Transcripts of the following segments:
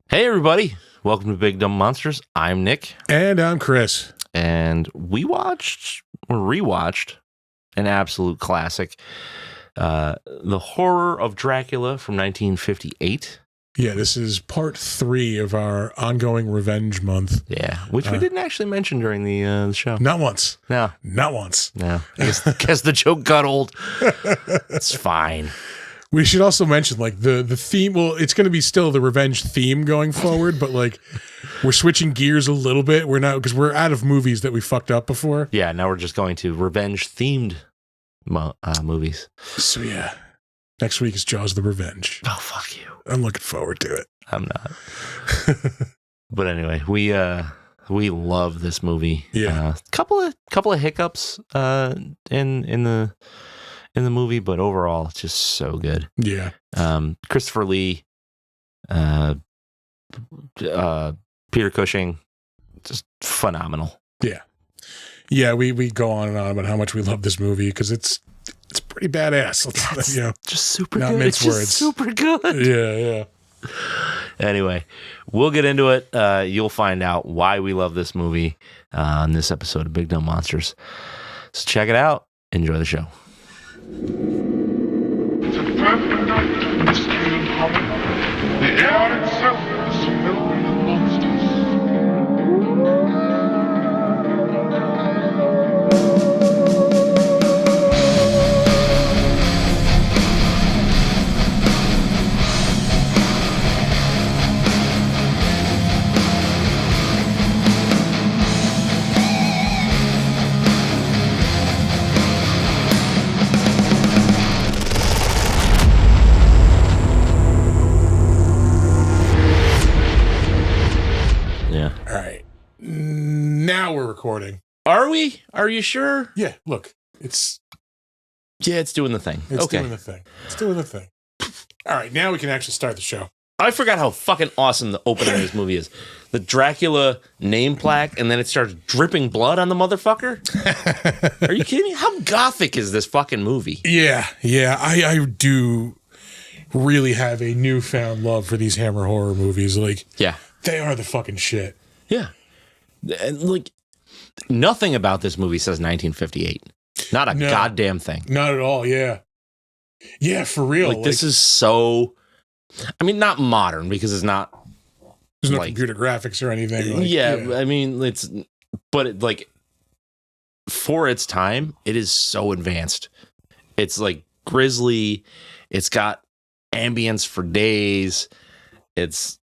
Hey everybody, welcome to Big Dumb Monsters. I'm Nick. And I'm Chris. And we rewatched an absolute classic, The Horror of Dracula from 1958. Yeah, this is part 3 of our ongoing Revenge Month. Yeah, which we didn't actually mention during the show. Not once. No. Not once. No. I guess the joke got old. It's fine. We should also mention, like, the theme. Well, it's going to be still the revenge theme going forward, but, like, we're switching gears a little bit. We're not, because we're out of movies that we fucked up before. Yeah, now we're just going to revenge-themed movies. So, yeah. Next week is Jaws the Revenge. Oh, fuck you. I'm looking forward to it. I'm not. But anyway, we love this movie. Yeah. Couple of hiccups in the movie, but overall it's just so good. Yeah. Christopher Lee, Peter Cushing, just phenomenal. Yeah. Yeah, we go on and on about how much we love this movie because it's pretty badass. It's just super not good. mince It's words. just super good. Yeah. Anyway, we'll get into it. You'll find out why we love this movie on this episode of Big Dumb Monsters. So check it out. Enjoy the show. It's a perfect night for mystery and horror. The air itself is filled with monsters. All right. Now we're recording. Are we? Are you sure? Yeah, look. It's doing the thing. Okay. doing the thing. It's doing the thing. All right, now we can actually start the show. I forgot how fucking awesome the opening of this movie is. The Dracula name plaque, and then it starts dripping blood on the motherfucker. Are you kidding me? How gothic is this fucking movie? Yeah. I do really have a newfound love for these Hammer horror movies. Like, Yeah. they are the fucking shit. Yeah. And like, nothing about this movie says 1958. Not a No. goddamn thing. Not at all. Yeah. Yeah, for real. Like, this is so, I mean, not modern because it's not. There's no like- computer graphics or anything. Like, yeah, I mean, but it, like, for its time, it is so advanced. It's like grisly. It's got ambience for days. It's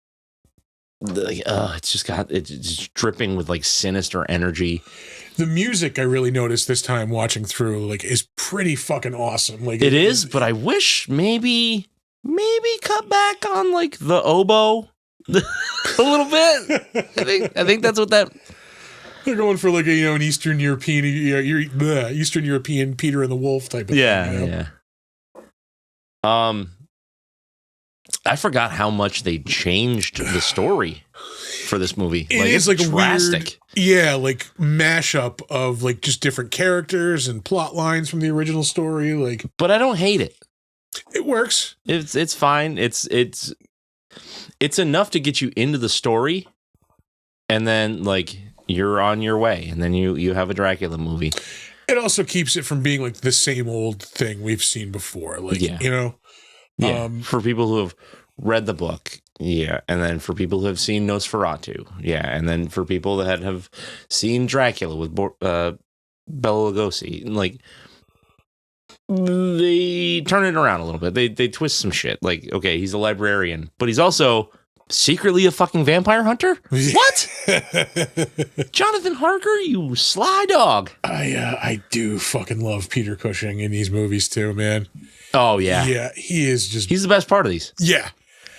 like, it's just dripping with like sinister energy. The music I really noticed this time watching through, like, is pretty fucking awesome. Like, It is, but I wish maybe cut back on like the oboe a little bit. I think that's what that. they're going for like a, an Eastern European, Eastern European Peter and the Wolf type of thing. Yeah. I forgot how much they changed the story for this movie. It is like drastic. a weird, like mashup of like just different characters and plot lines from the original story. Like, But I don't hate it. it works. It's fine. It's enough to get you into the story, and then like you're on your way, and then you have a Dracula movie. It also keeps it from being like the same old thing we've seen before. Like, Yeah. For people who have read the book, yeah, and then for people who have seen Nosferatu, yeah, and then for people that have seen Dracula with Bela Lugosi, like they turn it around a little bit. They twist some shit. Like, okay, he's a librarian, but he's also secretly a fucking vampire hunter? What? Jonathan Harker, you sly dog. I do fucking love Peter Cushing in these movies too, man. Oh, yeah. Yeah, he is just... He's the best part of these. Yeah.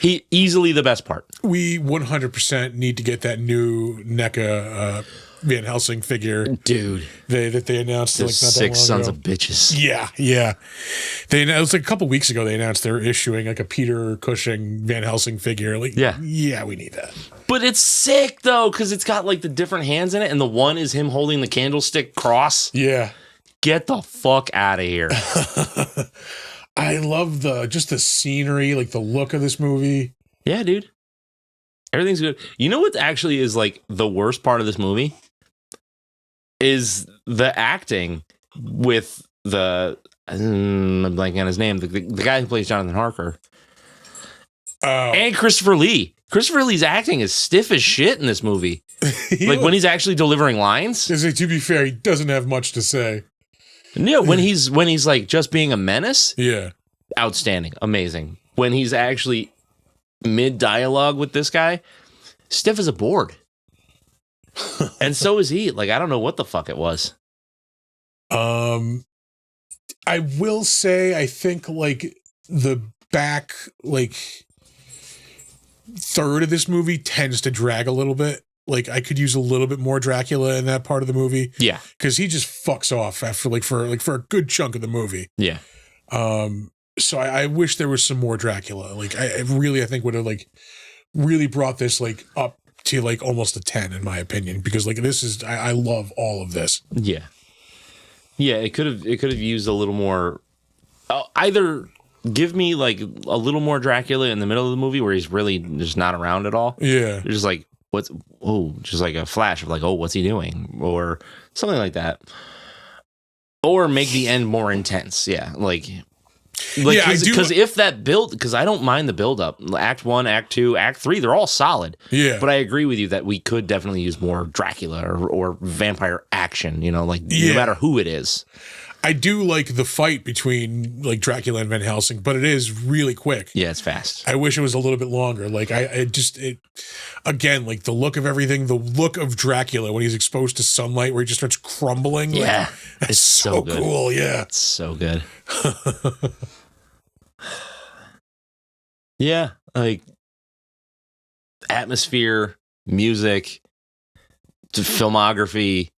He easily the best part. We 100% need to get that new NECA Van Helsing figure. Dude. That they announced like not that long Six sons ago. of bitches. Yeah. They announced like a couple weeks ago. They announced they're issuing like a Peter Cushing Van Helsing figure. Like, yeah, we need that. But it's sick though, because it's got like the different hands in it, and the one is him holding the candlestick cross. Yeah. Get the fuck out of here. I love just the scenery, like the look of this movie. Yeah, dude. Everything's good. You know what actually is like the worst part of this movie? Is the acting with I'm blanking on his name, the guy who plays Jonathan Harker. And Christopher Lee. Christopher Lee's acting is stiff as shit in this movie. Like when he's actually delivering lines. To be fair, he doesn't have much to say. No, when he's like just being a menace. Yeah. Outstanding. Amazing. When he's actually mid dialogue with this guy, stiff as a board. And so is he. Like, I don't know what the fuck it was. I will say, I think like the back like third of this movie tends to drag a little bit. Like I could use a little bit more Dracula in that part of the movie. Yeah. Because he just fucks off after for a good chunk of the movie. Yeah. So I wish there was some more Dracula. Like I think would have like really brought this like up to like almost a 10 in my opinion, because like this is I love all of this. Yeah. Yeah, it could have used a little more. Either give me like a little more Dracula in the middle of the movie where he's really just not around at all. Yeah. Just like just like a flash of like, oh, what's he doing? Or something like that. Or make the end more intense. Yeah. Because if that build, because I don't mind the build up, Act 1, Act 2, Act 3, they're all solid. Yeah. But I agree with you that we could definitely use more Dracula or vampire action, no matter who it is. I do like the fight between like Dracula and Van Helsing, but it is really quick. Yeah, it's fast. I wish it was a little bit longer. Like again, like the look of everything, the look of Dracula when he's exposed to sunlight where he just starts crumbling. Yeah. Like, it's so good. Cool. Yeah. It's so good. Yeah. Like atmosphere, music, filmography,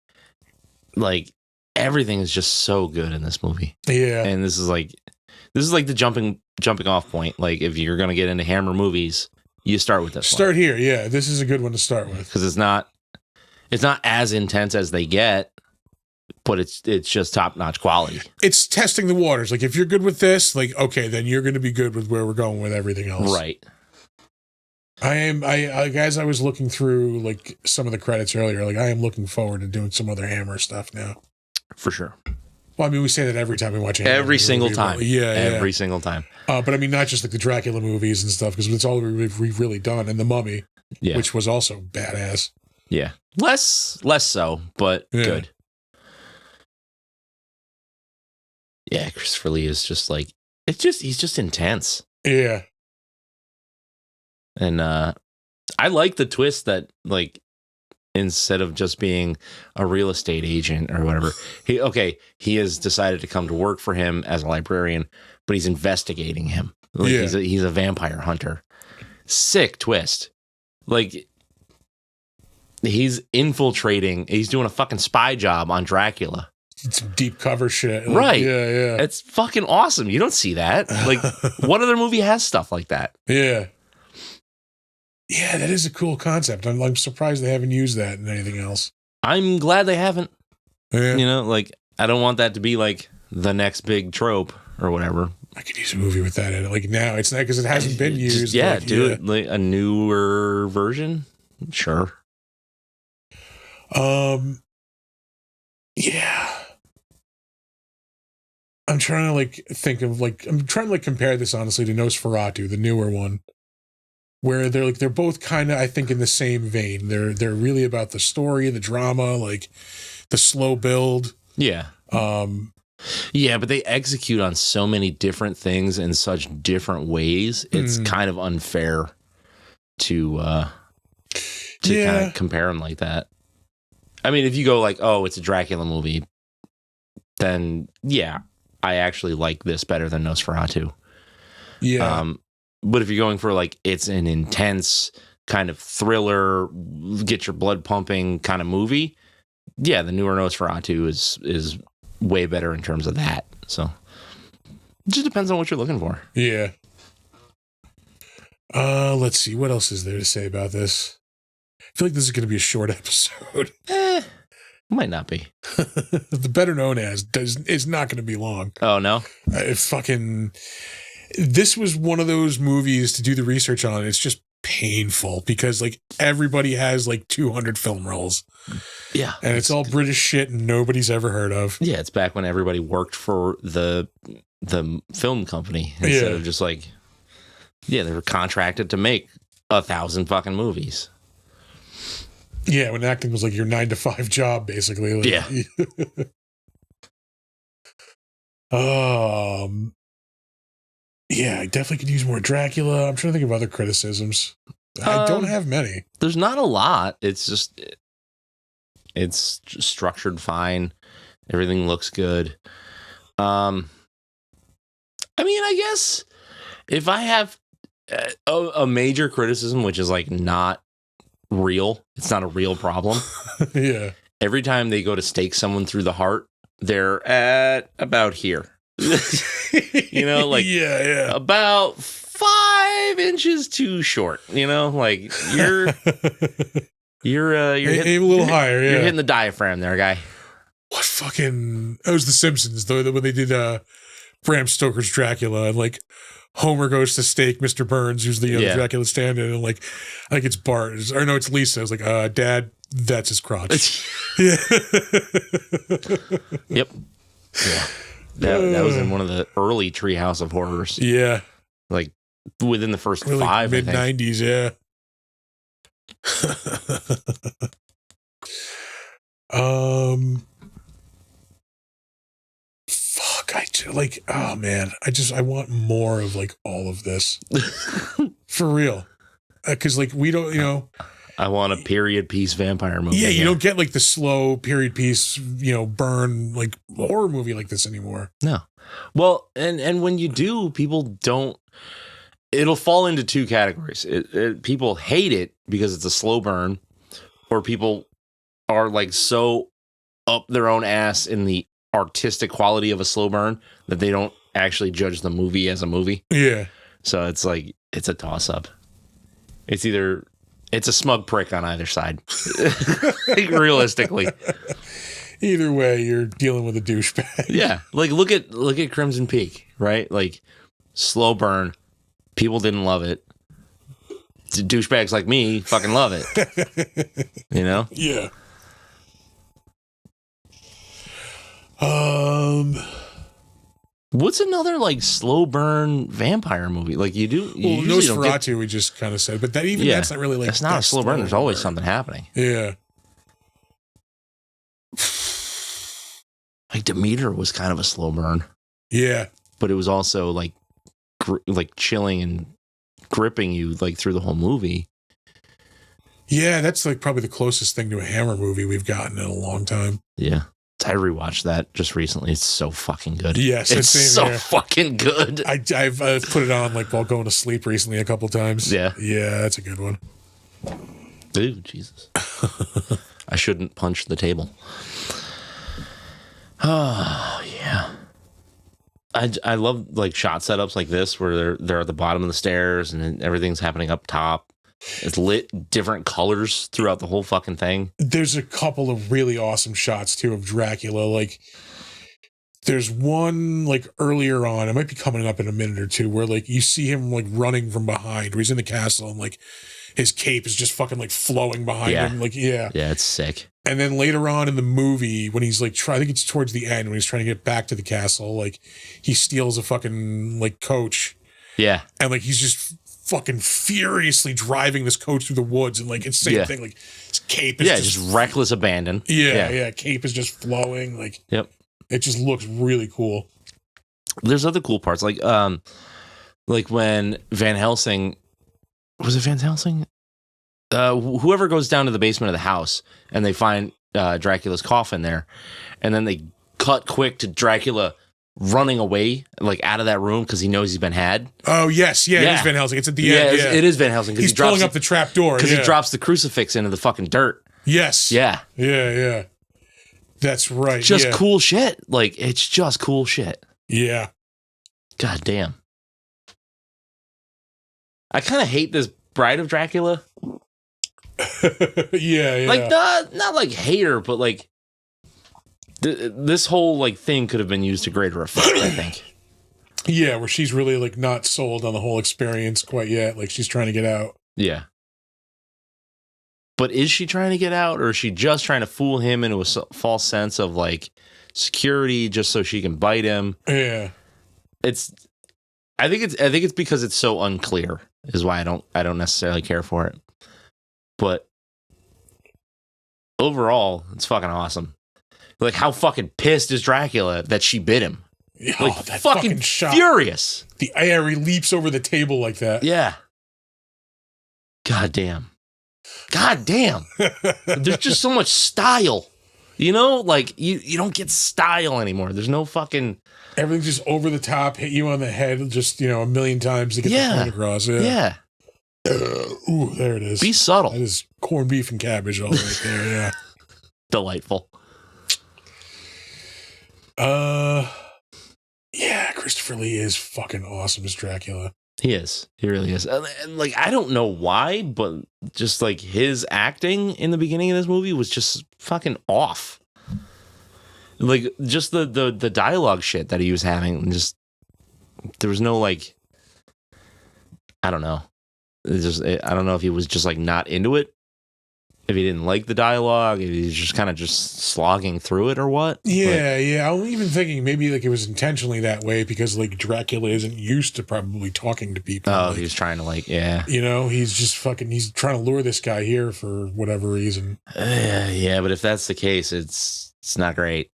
like everything is just so good in this movie. Yeah. And this is like the jumping off point. Like if you're going to get into Hammer movies, you start with this Start here. Yeah. This is a good one to start with. Because it's not as intense as they get, but it's just top-notch quality. It's testing the waters. Like if you're good with this, like, okay, then you're going to be good with where we're going with everything else. Right. Guys, I was looking through like some of the credits earlier. Like I am looking forward to doing some other Hammer stuff now. For sure. Well, I mean, we say that every time we watch Hammer. Every single time. Every single time. But I mean, not just like the Dracula movies and stuff, because it's all we've really done. And The Mummy, which was also badass. Yeah. Less so, but good. Yeah, Christopher Lee is just like, he's just intense. Yeah. And I like the twist that like, instead of just being a real estate agent or whatever, he has decided to come to work for him as a librarian, but he's investigating him. Like he's a vampire hunter. Sick twist. Like he's infiltrating, he's doing a fucking spy job on Dracula. It's deep cover shit. Like, right. Yeah. It's fucking awesome. You don't see that. Like what other movie has stuff like that? Yeah. Yeah, that is a cool concept. I'm surprised they haven't used that in anything else. I'm glad they haven't. Yeah. Like I don't want that to be like the next big trope or whatever. I could use a movie with that in it. Like now, it's not because it hasn't been used. Do it like a newer version. Sure. Yeah. I'm trying to compare this honestly to Nosferatu, the newer one, where they're both kind of, I think, in the same vein. They're really about the story, the drama, like the slow build. Yeah. Yeah, but they execute on so many different things in such different ways. It's kind of unfair to kind of compare them like that. I mean, if you go like, oh, it's a Dracula movie, then yeah, I actually like this better than Nosferatu. Yeah. But if you're going for like, it's an intense kind of thriller, get your blood pumping kind of movie, yeah, the newer Nosferatu is way better in terms of that. So it just depends on what you're looking for. Yeah. Let's see. What else is there to say about this? I feel like this is going to be a short episode. Might not be. The better known as is not going to be long. Oh, no? This was one of those movies to do the research on. It's just painful because like everybody has like 200 film rolls. Yeah. And it's all British shit nobody's ever heard of. Yeah, it's back when everybody worked for the film company instead of just like, yeah, they were contracted to make 1,000 fucking movies. Yeah, when acting was like your 9-to-5 job, basically. Like, yeah. Yeah, I definitely could use more Dracula. I'm trying to think of other criticisms. I don't have many. There's not a lot. It's just structured fine. Everything looks good. I mean, I guess if I have a major criticism, which is like not real, it's not a real problem. Yeah. Every time they go to stake someone through the heart, they're at about here. You know, like about 5 inches too short. You know, like you're hitting, aim a little higher. Yeah, you're hitting the diaphragm there, guy. What fucking? That was The Simpsons though. When they did Bram Stoker's Dracula, and like Homer goes to stake Mr. Burns, who's the Dracula stand-in, and like I think it's Bart, or no, it's Lisa. I was like, Dad, that's his crotch. Yeah. Yep. Yeah. That was in one of the early Treehouse of Horrors. Yeah. Like within the first really 5, mid-90s, yeah. Oh man, I want more of like all of this. For real. Because like we don't, I want a period piece vampire movie. Yeah, you don't get like the slow period piece, burn like horror movie like this anymore. No. Well, and when you do, people don't. It'll fall into 2 categories. People hate it because it's a slow burn, or people are like so up their own ass in the artistic quality of a slow burn that they don't actually judge the movie as a movie. Yeah. So it's like it's a toss up. It's either. It's a smug prick on either side. Like, realistically. Either way, you're dealing with a douchebag. Yeah. Like look at Crimson Peak, right? Like slow burn. People didn't love it. Douchebags like me fucking love it. You know? Yeah. What's another like slow burn vampire movie? Like you do. You Nosferatu, we just kind of said, but that's not really like. It's not a slow burn. There's always something happening. Yeah. Like Demeter was kind of a slow burn. Yeah. But it was also like chilling and gripping you like through the whole movie. Yeah, that's like probably the closest thing to a Hammer movie we've gotten in a long time. Yeah. I rewatched that just recently. It's so fucking good. Yes, it's so fucking good. I've put it on like while going to sleep recently a couple times. Yeah. Yeah, that's a good one. Dude, Jesus. I shouldn't punch the table. Oh, yeah. I love like shot setups like this where they're at the bottom of the stairs and everything's happening up top. It's lit different colors throughout the whole fucking thing. There's a couple of really awesome shots too of Dracula. Like there's one like earlier on, it might be coming up in a minute or two, where like you see him like running from behind, where he's in the castle and like his cape is just fucking like flowing behind him. Like, yeah, it's sick. And then later on in the movie, when he's like I think it's towards the end when he's trying to get back to the castle, like he steals a fucking like coach. Yeah. And like he's just fucking furiously driving this coach through the woods, and like it's the same thing. Like his cape is just reckless abandon. Yeah. Cape is just flowing. Like, yep. It just looks really cool. There's other cool parts, like when Van Helsing Was it Van Helsing? Whoever goes down to the basement of the house and they find Dracula's coffin there, and then they cut quick to Dracula running away, like out of that room because he knows he's been had. Oh yes, yeah, it is Van Helsing. It's at the end. It is Van Helsing. He's pulling up the trap door because he drops the crucifix into the fucking dirt. Yes. Yeah. Yeah. That's right. Just cool shit. Like, it's just cool shit. Yeah. God damn. I kind of hate this Bride of Dracula. Yeah. Like, not like hater, but like this whole like thing could have been used to greater effect, I think. Yeah, where she's really like not sold on the whole experience quite yet. Like, she's trying to get out. Yeah. But is she trying to get out, or is she just trying to fool him into a false sense of like security just so she can bite him? Yeah. I think it's because it's so unclear is why I don't necessarily care for it. But overall, it's fucking awesome. Like, how fucking pissed is Dracula that she bit him? Like, that fucking shot. Furious. The air, he leaps over the table like that. Yeah. God damn. There's just so much style. You know, like you don't get style anymore. There's no fucking everything's just over the top, hit you on the head just, a million times to get the point across. Yeah. Ooh, there it is. Be subtle. That is corned beef and cabbage all right there, yeah. Delightful. Yeah, Christopher Lee is fucking awesome as Dracula. He is. He really is. And like, I don't know why, but just like his acting in the beginning of this movie was just fucking off. Like, just the dialogue shit that he was having, just there was no like, I don't know. I don't know if he was just like not into it, if he didn't like the dialogue, if he's just kind of just slogging through it or what. Yeah. I'm even thinking maybe like it was intentionally that way because like Dracula isn't used to probably talking to people. Oh, like, he was trying to like, yeah. He's just he's trying to lure this guy here for whatever reason. Yeah, but if that's the case, it's not great.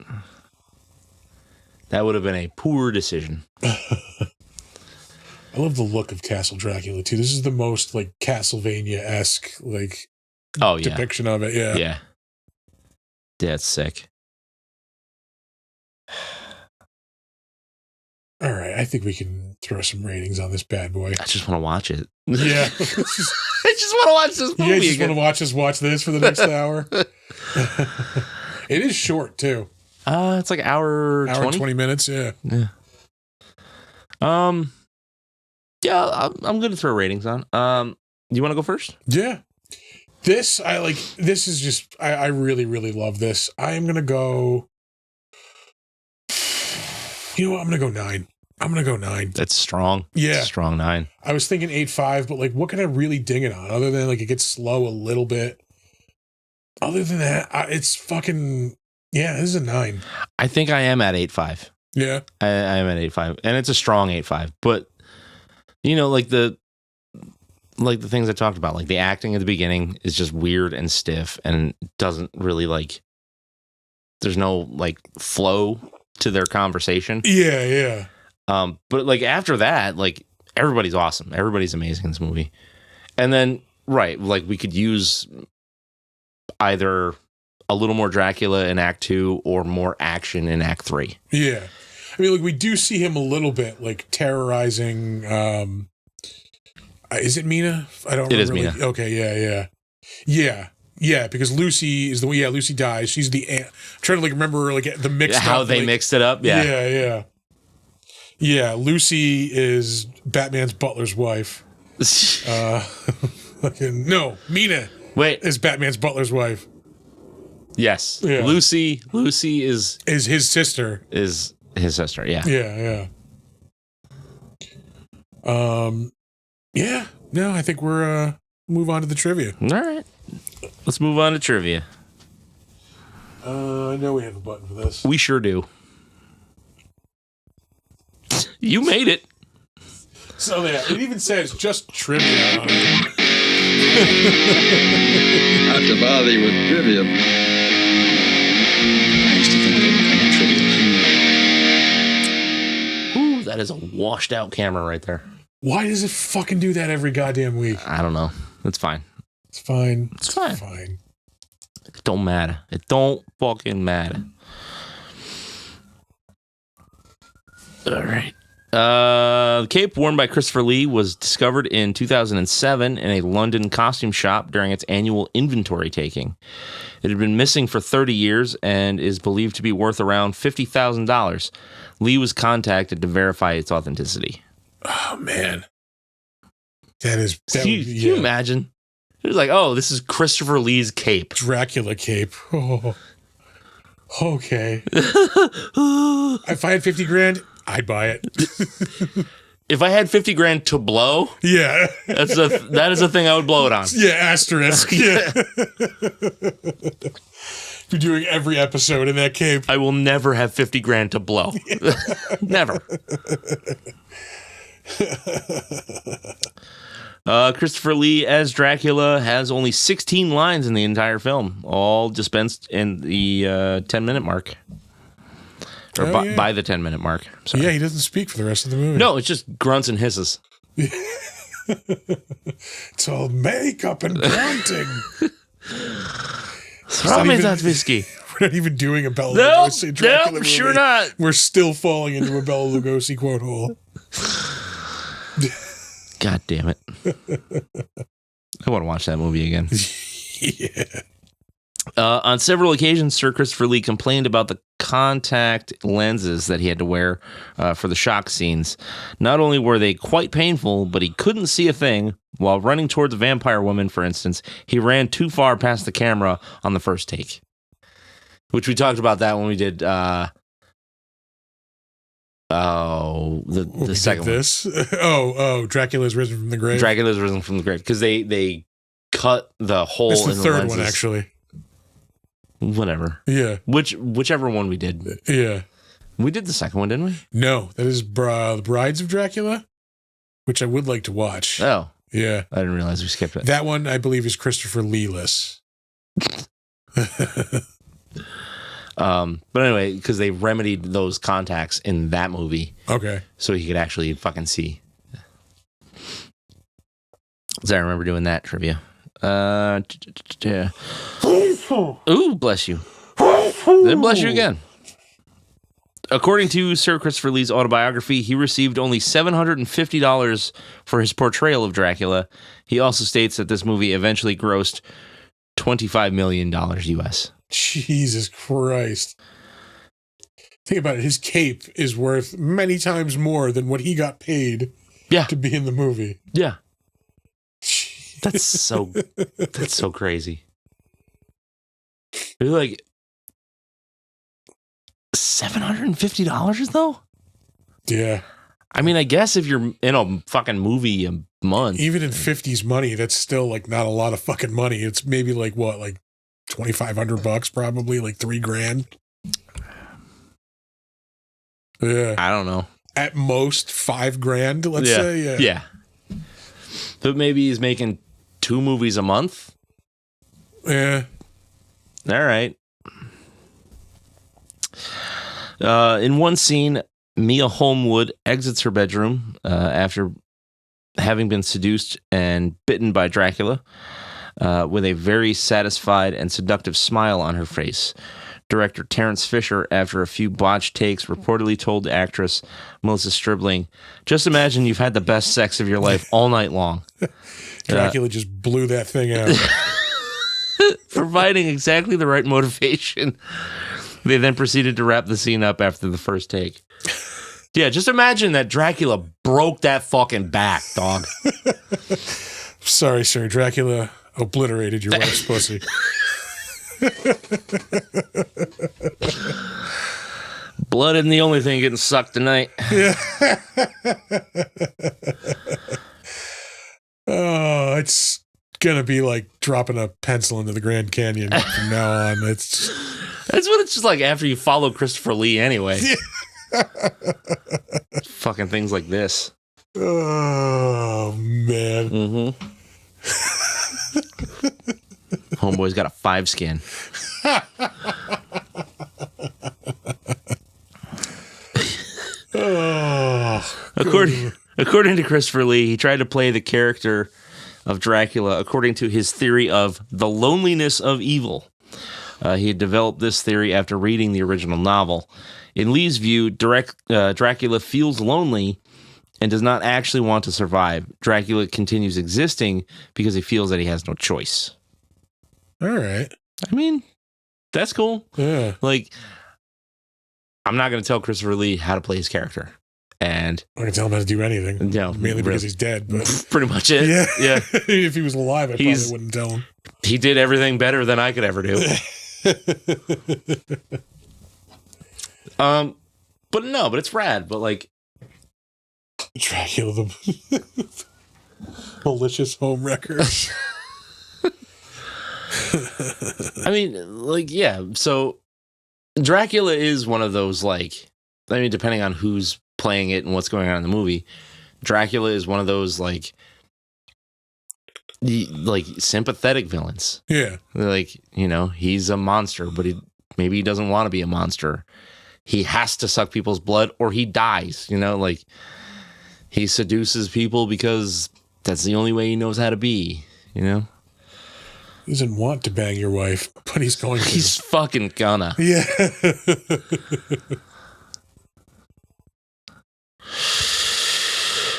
That would have been a poor decision. I love the look of Castle Dracula too. This is the most like Castlevania-esque like depiction of it. Yeah. That's sick. All right, I think we can throw some ratings on this bad boy. I just want to watch it. Yeah. I just want to watch this movie. You just want to watch this for the next hour. It is short too. It's like hour 20 minutes. Yeah. Yeah, I'm going to throw ratings on. You want to go first? Yeah. This is just, I really, really love this. I am going to go, I'm going to go 9. I'm going to go 9. That's strong. Yeah. It's a strong 9. I was thinking 8.5, but like, what can I really ding it on other than like, it gets slow a little bit. Other than that, it's fucking, this is a 9. I think I am at 8.5. Yeah. I am at 8.5, and it's a strong 8.5, but like the things I talked about, like the acting at the beginning is just weird and stiff and doesn't really like, there's no like flow to their conversation. Yeah. But like after that, like everybody's awesome. Everybody's amazing in this movie. And then, right, like we could use either a little more Dracula in Act 2 or more action in Act 3. Yeah. I mean, like, we do see him a little bit, like, terrorizing, is it Mina? I don't remember. It is Mina. Okay, yeah, because Lucy is the one, Lucy dies. She's the aunt. I'm trying to, like, remember, like, the mix how they mixed it up, Yeah, Lucy is Batman's butler's wife. No, Mina is Batman's butler's wife. Yes. Yeah. Lucy is his sister. Is his sister, yeah. Yeah. No, I think we're move on to the trivia. All right. Let's move on to trivia. I know we have a button for this. We sure do. You made it. So yeah, it even says just trivia on it. Not to bother you with trivia. I used to think I didn't bring in trivia. Ooh, that is a washed out camera right there. Why does it fucking do that every goddamn week? I don't know. It's fine. It's fine. It's fine. It don't matter. It don't fucking matter. All right. The cape worn by Christopher Lee was discovered in 2007 in a London costume shop during its annual inventory taking. It had been missing for 30 years and is believed to be worth around $50,000. Lee was contacted to verify its authenticity. Oh, man. Can you imagine? It was like, oh, this is Christopher Lee's cape. Dracula cape. Oh, okay. If I had 50 grand, I'd buy it. If I had 50 grand to blow, yeah, that is a thing I would blow it on. Yeah, asterisk. Yeah. You're doing every episode in that cape. I will never have 50 grand to blow. Never. Christopher Lee as Dracula has only 16 lines in the entire film, all dispensed in the 10-minute mark. Or by the 10-minute mark. Sorry. Yeah, he doesn't speak for the rest of the movie. No, it's just grunts and hisses. It's all makeup and grunting. Throw me that whiskey. We're not even doing a Bela Lugosi Dracula movie. Sure not. We're still falling into a Bela Lugosi quote hole. God damn it. I want to watch that movie again. Yeah. On several occasions, Sir Christopher Lee complained about the contact lenses that he had to wear for the shock scenes. Not only were they quite painful, but he couldn't see a thing. While running towards a vampire woman, for instance, he ran too far past the camera on the first take. Which we talked about that when we did... the second one. Dracula's Risen from the Grave. Dracula's Risen from the Grave. Because they cut the hole in the lenses. That's the third one, actually. Whatever. Yeah. Whichever one we did. Yeah. We did the second one, didn't we? No, that is The Brides of Dracula, which I would like to watch. Oh. Yeah. I didn't realize we skipped it. That one, I believe, is Christopher Lee-less. But anyway, because they remedied those contacts in that movie. Okay. So he could actually fucking see. So I remember doing that trivia. Ooh, bless you. Then bless you again. According to Sir Christopher Lee's autobiography, he received only $750 for his portrayal of Dracula. He also states that this movie eventually grossed $25 million US. Jesus Christ. Think about it. His cape is worth many times more than what he got paid to be in the movie. Yeah. That's so crazy. You're like $750 though? Yeah. I mean, I guess if you're in a fucking movie a month. Even in 50s money, that's still like not a lot of fucking money. It's maybe like what, like $2,500 probably, like $3,000. Yeah. I don't know. At most $5,000, let's say. Yeah. But maybe he's making 2 movies a month. Yeah. All right. In one scene, Mia Holmwood exits her bedroom after having been seduced and bitten by Dracula with a very satisfied and seductive smile on her face. Director Terrence Fisher, after a few botched takes, reportedly told the actress Melissa Stribling, "Just imagine you've had the best sex of your life all night long." Dracula just blew that thing out. Providing exactly the right motivation. They then proceeded to wrap the scene up after the first take. Yeah, just imagine that Dracula broke that fucking back, dog. Sorry, sir. Dracula obliterated your wife's pussy. Blood isn't the only thing getting sucked tonight. Yeah. Oh, it's gonna be like dropping a pencil into the Grand Canyon from now on. That's what it's just like after you follow Christopher Lee anyway. Fucking things like this. Oh man. Mm-hmm. Homeboy's got a 5 skin. Oh, According to Christopher Lee, he tried to play the character of Dracula according to his theory of the loneliness of evil. He had developed this theory after reading the original novel. In Lee's view, Dracula feels lonely and does not actually want to survive. Dracula continues existing because he feels that he has no choice. All right. I mean, that's cool. Yeah. Like, I'm not going to tell Christopher Lee how to play his character. And I can tell him how to do anything. No, mainly because he's dead. But pretty much it. Yeah. If he was alive, I probably wouldn't tell him. He did everything better than I could ever do. But it's rad. But like, Dracula, the malicious homewrecker. I mean, like, yeah. So Dracula is one of those, like, I mean, depending on who's playing it and what's going on in the movie, Dracula is one of those, like sympathetic villains. Yeah. Like, you know, he's a monster, but maybe he doesn't want to be a monster. He has to suck people's blood or he dies, you know, like he seduces people because that's the only way he knows how to be, you know? He doesn't want to bang your wife, but he's going to. He's fucking gonna. Yeah.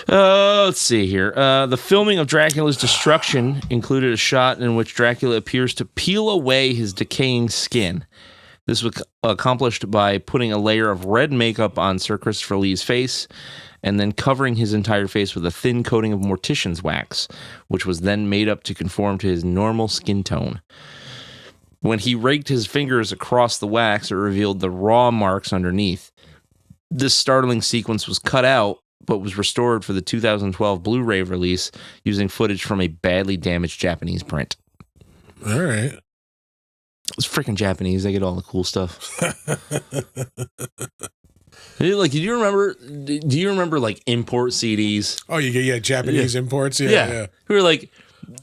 Let's see here. The filming of Dracula's destruction included a shot in which Dracula appears to peel away his decaying skin. This was accomplished by putting a layer of red makeup on Sir Christopher Lee's face and then covering his entire face with a thin coating of mortician's wax, which was then made up to conform to his normal skin tone. When he raked his fingers across the wax, it revealed the raw marks underneath. This startling sequence was cut out, but was restored for the 2012 Blu-ray release using footage from a badly damaged Japanese print. All right. It's freaking Japanese. They get all the cool stuff. Like, do you remember like import CDs? Oh, yeah, Japanese imports. Yeah. We were like,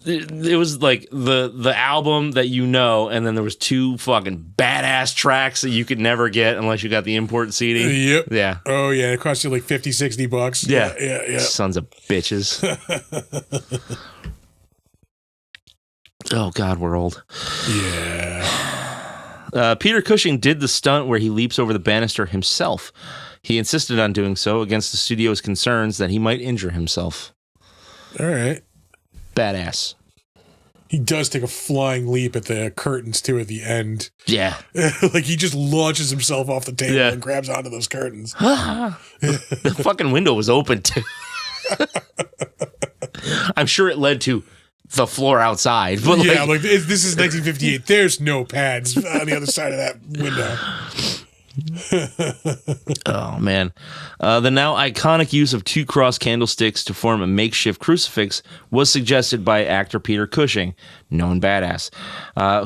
it was like the album that you know, and then there was two fucking badass tracks that you could never get unless you got the import CD. Yep. Yeah. Oh, yeah. It cost you like $50-$60. Yeah. Sons of bitches. Oh, God, we're old. Yeah. Peter Cushing did the stunt where he leaps over the banister himself. He insisted on doing so against the studio's concerns that he might injure himself. All right. Badass. He does take a flying leap at the curtains, too, at the end. Yeah. Like, he just launches himself off the table and grabs onto those curtains. The fucking window was open, too. I'm sure it led to the floor outside. But yeah, like this is 1958. There's no pads on the other side of that window. Oh, man. The now iconic use of two cross candlesticks to form a makeshift crucifix was suggested by actor Peter Cushing, known badass,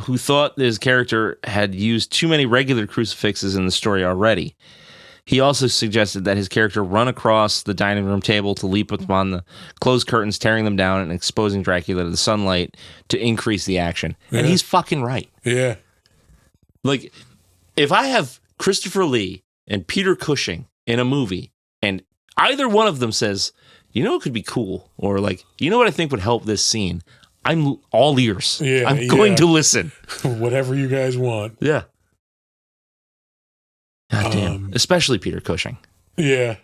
who thought his character had used too many regular crucifixes in the story already. He also suggested that his character run across the dining room table to leap upon the closed curtains, tearing them down and exposing Dracula to the sunlight to increase the action. Yeah. And he's fucking right. Yeah. Like, if I have Christopher Lee and Peter Cushing in a movie, and either one of them says, you know, it could be cool, or like, you know what I think would help this scene, I'm all ears. Yeah, I'm going to listen. Whatever you guys want. Yeah. God damn. Especially Peter Cushing. Yeah.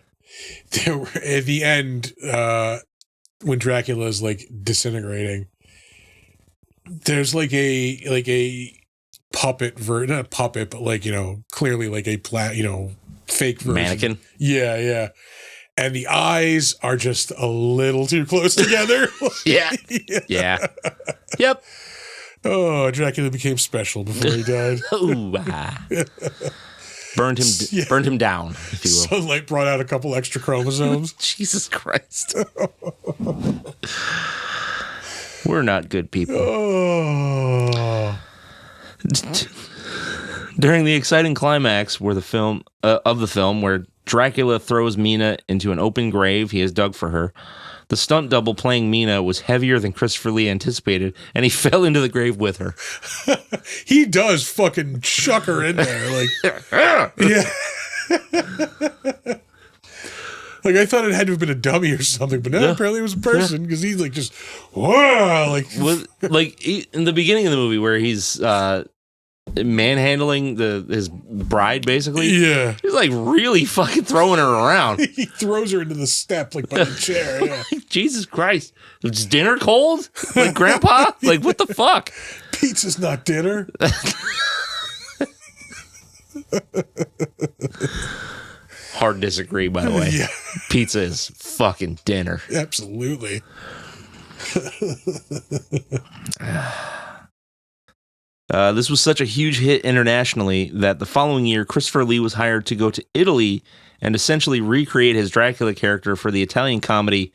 At the end, when Dracula is like disintegrating, there's like a puppet not a puppet, but like, you know, clearly like a fake version. Mannequin. Yeah. And the eyes are just a little too close together. Yeah. Yep. Oh, Dracula became special before he died. Burned him down, if you will. Sunlight brought out a couple extra chromosomes. Jesus Christ. We're not good people. Oh. During the exciting climax of the film, where Dracula throws Mina into an open grave he has dug for her, the stunt double playing Mina was heavier than Christopher Lee anticipated, and he fell into the grave with her. He does fucking chuck her in there. Like, yeah. Like, I thought it had to have been a dummy or something, but no, apparently it was a person, because he's like just, whoa, like. In the beginning of the movie where he's manhandling his bride, basically. Yeah. He's like really fucking throwing her around. He throws her into the step, like by the chair. Yeah. Jesus Christ. Is dinner cold? Like, Grandpa? Like, what the fuck? Pizza's not dinner. Hard disagree, by the way. Yeah. Pizza is fucking dinner. Absolutely. This was such a huge hit internationally that the following year, Christopher Lee was hired to go to Italy and essentially recreate his Dracula character for the Italian comedy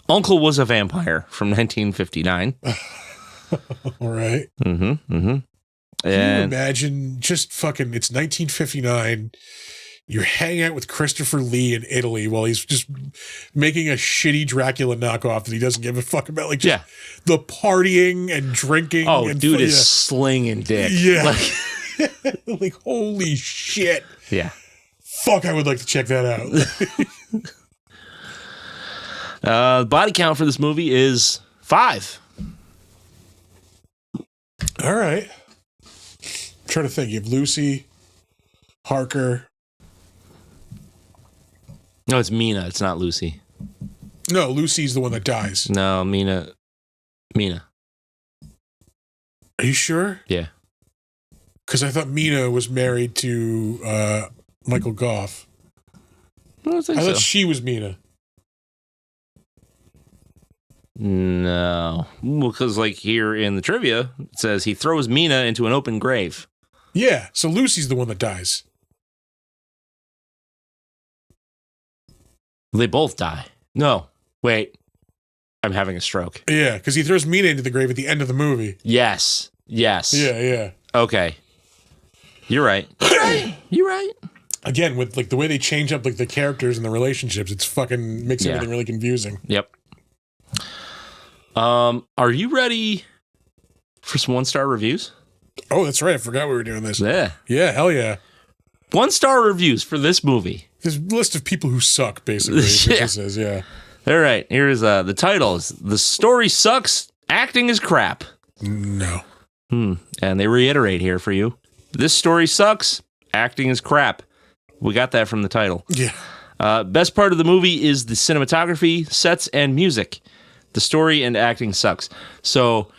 Uncle Was a Vampire from 1959. All right. Can you imagine just fucking, it's 1959. You're hanging out with Christopher Lee in Italy while he's just making a shitty Dracula knockoff that he doesn't give a fuck about. Like, just the partying and drinking. Oh, and dude is slinging dick. Yeah. Like, like, holy shit. Yeah. Fuck, I would like to check that out. Body count for this movie is 5. All right. I'm trying to think. You have Lucy, Harker. No, it's Mina. It's not Lucy. No, Lucy's the one that dies. No, Mina. Are you sure? Yeah. Because I thought Mina was married to Michael Goff. I thought she was Mina. No. Well, because like here in the trivia, it says he throws Mina into an open grave. Yeah, so Lucy's the one that dies. They both die. No. Wait. I'm having a stroke. Yeah, because he throws Mina into the grave at the end of the movie. Yes. Yeah. Okay. You're right. You're right. Again, with like the way they change up like the characters and the relationships, it's fucking makes everything really confusing. Yep. Are you ready for some 1-star reviews? Oh, that's right. I forgot we were doing this. Yeah. Yeah, hell yeah. 1-star reviews for this movie. There's a list of people who suck, basically. Yeah. It says, yeah. All right. Here's the titles. The story sucks. Acting is crap. No. And they reiterate here for you. This story sucks. Acting is crap. We got that from the title. Yeah. Best part of the movie is the cinematography, sets, and music. The story and acting sucks. So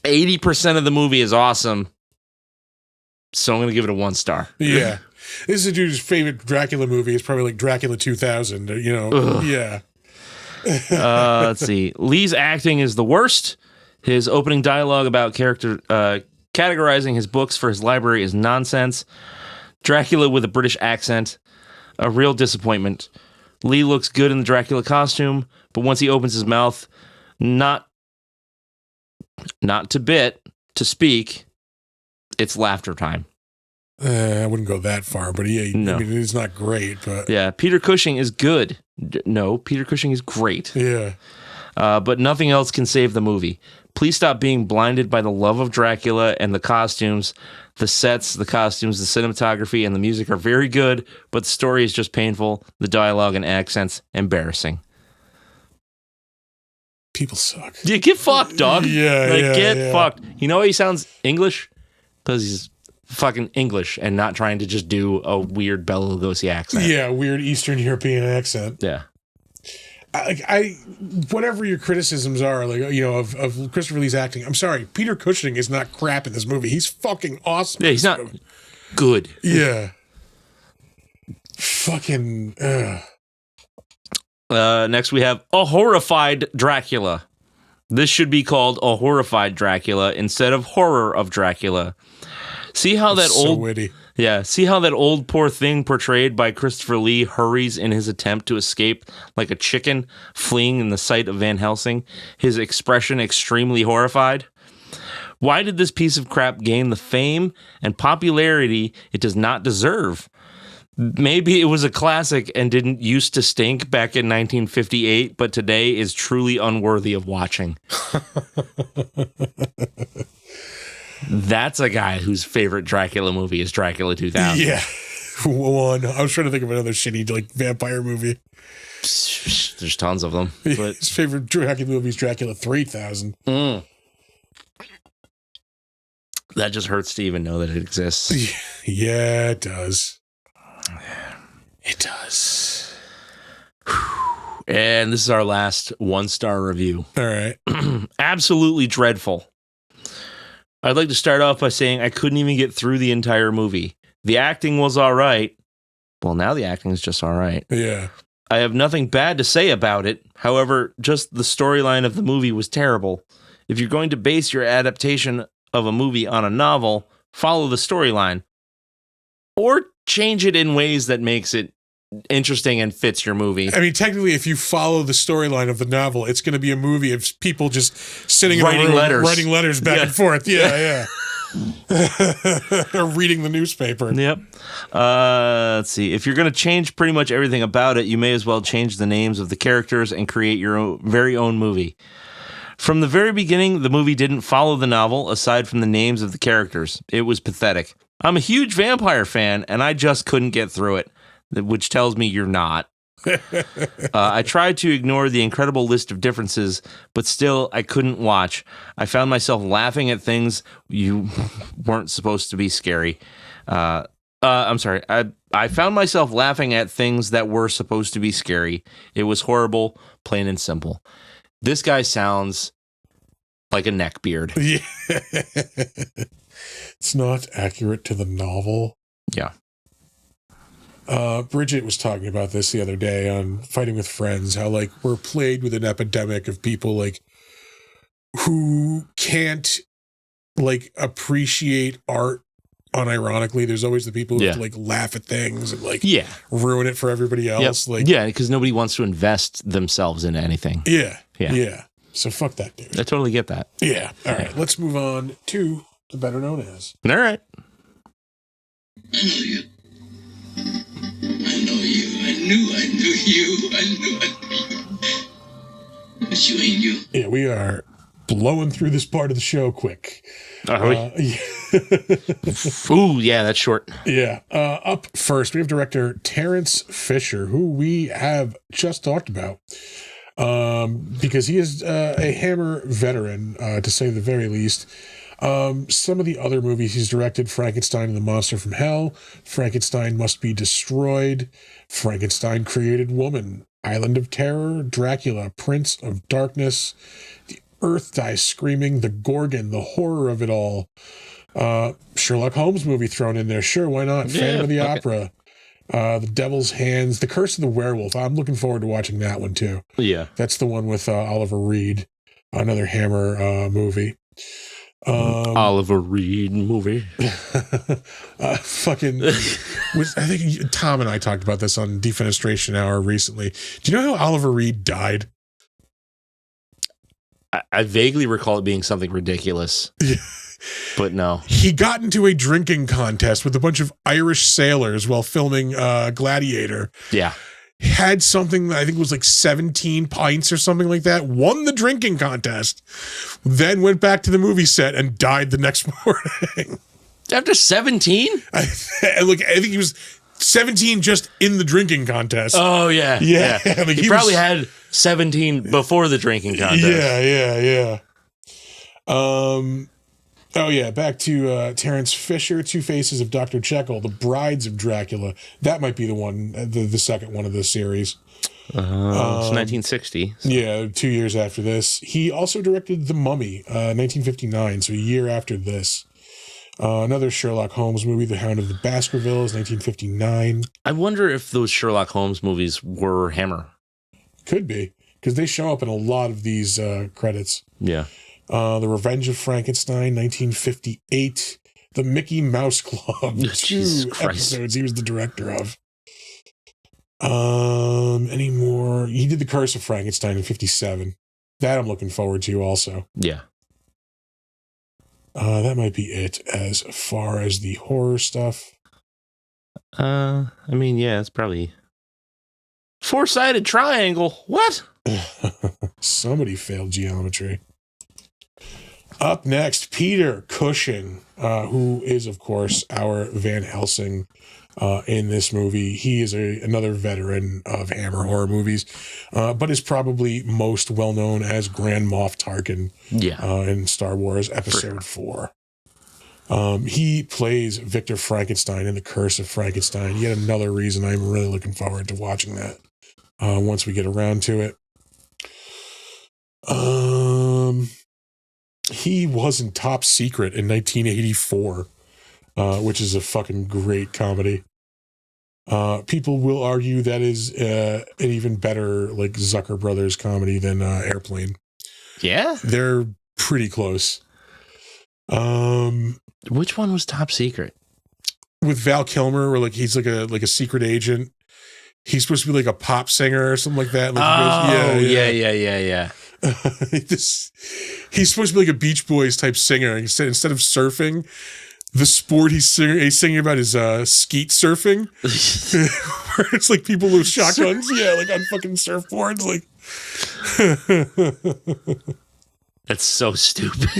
80% of the movie is awesome. So I'm going to give it a 1-star. Yeah. This is a dude's favorite Dracula movie. It's probably like Dracula 2000, you know. Ugh. Yeah. Let's see. Lee's acting is the worst. His opening dialogue about categorizing his books for his library is nonsense. Dracula with a British accent. A real disappointment. Lee looks good in the Dracula costume, but once he opens his mouth, not to speak, it's laughter time. I wouldn't go that far, but yeah, no. I mean, it's not great, but yeah, Peter Cushing is good. No, Peter Cushing is great. Yeah. But nothing else can save the movie. Please stop being blinded by the love of Dracula and the costumes. The sets, the costumes, the cinematography, and the music are very good, but the story is just painful. The dialogue and accents, embarrassing. People suck. Yeah, get fucked, dog. Yeah, get fucked. You know why he sounds English? Because he's fucking English and not trying to just do a weird Bela Lugosi accent. Yeah, weird Eastern European accent. Yeah. I whatever your criticisms are, like, you know, of Christopher Lee's acting, I'm sorry, Peter Cushing is not crap in this movie. He's fucking awesome. Yeah, he's not good. Yeah. Fucking. Next we have A Horrified Dracula. This should be called A Horrified Dracula instead of Horror of Dracula. See how that so old witty. Yeah, see how that old poor thing portrayed by Christopher Lee hurries in his attempt to escape like a chicken fleeing in the sight of Van Helsing, his expression extremely horrified? Why did this piece of crap gain the fame and popularity it does not deserve? Maybe it was a classic and didn't used to stink back in 1958, but today is truly unworthy of watching. That's a guy whose favorite Dracula movie is Dracula 2000. Yeah. One. I was trying to think of another shitty like vampire movie. There's tons of them. But His favorite Dracula movie is Dracula 3000. that just hurts to even know that it exists. Yeah, it does. It does. And this is our last 1-star review. All right. Absolutely dreadful. I'd like to start off by saying I couldn't even get through the entire movie. The acting was all right. Well, now the acting is just all right. Yeah. I have nothing bad to say about it. However, just the storyline of the movie was terrible. If you're going to base your adaptation of a movie on a novel, follow the storyline. Or change it in ways that makes it interesting and fits your movie. I mean, technically, if you follow the storyline of the novel, it's going to be a movie of people just sitting Writing in a room, letters. writing letters back and forth. Yeah. Or reading the newspaper. Yep. Let's see. If you're going to change pretty much everything about it, you may as well change the names of the characters and create your very own movie. From the very beginning, the movie didn't follow the novel, aside from the names of the characters. It was pathetic. I'm a huge vampire fan, and I just couldn't get through it, which tells me you're not. I tried to ignore the incredible list of differences, but still, I couldn't watch. I found myself laughing at things you weren't supposed to be scary. I'm sorry. I found myself laughing at things that were supposed to be scary. It was horrible, plain and simple. This guy sounds like a neckbeard. Yeah. It's not accurate to the novel. Yeah. Bridget was talking about this the other day on Fighting with Friends, how like we're plagued with an epidemic of people like who can't like appreciate art unironically. There's always the people who have to like laugh at things and like ruin it for everybody else. Like because nobody wants to invest themselves into anything. Yeah. So fuck that dude. I totally get that. Yeah. All right. Let's move on to the better known as. All right. I know you. I know you. I knew you. I knew you. But you ain't you. Yeah, we are blowing through this part of the show quick. Are we? Ooh, yeah, that's short. Yeah. Up first, we have director Terrence Fisher, who we have just talked about. Because he is a Hammer veteran, to say the very least. Some of the other movies he's directed: Frankenstein and the Monster from Hell, Frankenstein Must Be Destroyed, Frankenstein Created Woman, Island of Terror, Dracula, Prince of Darkness, The Earth Dies Screaming, The Gorgon, The Horror of It All, Sherlock Holmes movie thrown in there. Sure, why not? Phantom of the Opera, The Devil's Hands, The Curse of the Werewolf. I'm looking forward to watching that one too. Yeah. That's the one with Oliver Reed, another Hammer movie. Oliver Reed movie. I think Tom and I talked about this on Defenestration Hour recently. Do you know how Oliver Reed died? I vaguely recall it being something ridiculous. But no. He got into a drinking contest with a bunch of Irish sailors while filming Gladiator. Yeah. Had something that I think was like 17 pints or something like that, won the drinking contest, then went back to the movie set and died the next morning. After 17? I think he was 17 just in the drinking contest. Oh, yeah. Yeah. Like he probably had 17 before the drinking contest. Yeah. Oh, yeah, back to Terrence Fisher, Two Faces of Dr. Jekyll, The Brides of Dracula. That might be the one, the second one of the series. It's 1960. So. Yeah, 2 years after this. He also directed The Mummy, 1959, so a year after this. Another Sherlock Holmes movie, The Hound of the Baskervilles, 1959. I wonder if those Sherlock Holmes movies were Hammer. Could be, because they show up in a lot of these credits. Yeah. The Revenge of Frankenstein, 1958. The Mickey Mouse Club, Jesus 2 Christ. episodes he was the director of. Any more? He did The Curse of Frankenstein in 57. That I'm looking forward to also. Yeah. That might be it as far as the horror stuff. I mean, yeah, it's probably four-sided triangle. What? Somebody failed geometry. Up next, Peter Cushing, who is, of course, our Van Helsing in this movie. He is another veteran of Hammer horror movies, but is probably most well known as Grand Moff Tarkin in Star Wars Episode 4. He plays Victor Frankenstein in The Curse of Frankenstein. Yet another reason I'm really looking forward to watching that once we get around to it. He was in Top Secret in 1984, which is a fucking great comedy. People will argue that is an even better like Zucker Brothers comedy than Airplane. Yeah, they're pretty close. Which one was Top Secret? With Val Kilmer, where like he's like a secret agent. He's supposed to be like a pop singer or something like that. Like yeah. He's supposed to be like a Beach Boys type singer. Instead of surfing, the sport he's singing about is skeet surfing. Where it's like people with shotguns, like on fucking surfboards. Like that's so stupid.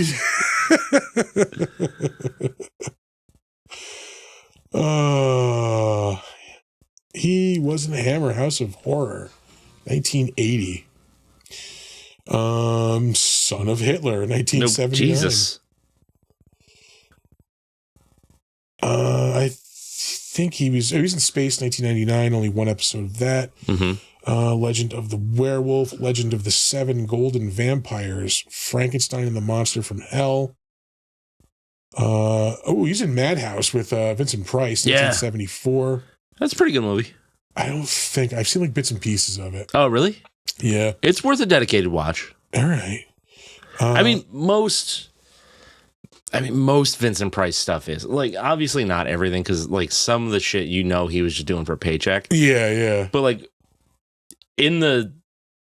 He was in the Hammer House of Horror, 1980. Son of Hitler, 1979. Jesus. I think he was in Space, 1999. Only one episode of that. Mm-hmm. Legend of the Werewolf, Legend of the Seven Golden Vampires, Frankenstein and the Monster from Hell. He's in Madhouse with Vincent Price, 1974. That's a pretty good movie. I don't think I've seen like bits and pieces of it. Oh, really? Yeah, it's worth a dedicated watch. All right. Most Vincent Price stuff is like obviously not everything because like some of the shit he was just doing for a paycheck. Yeah. But like in the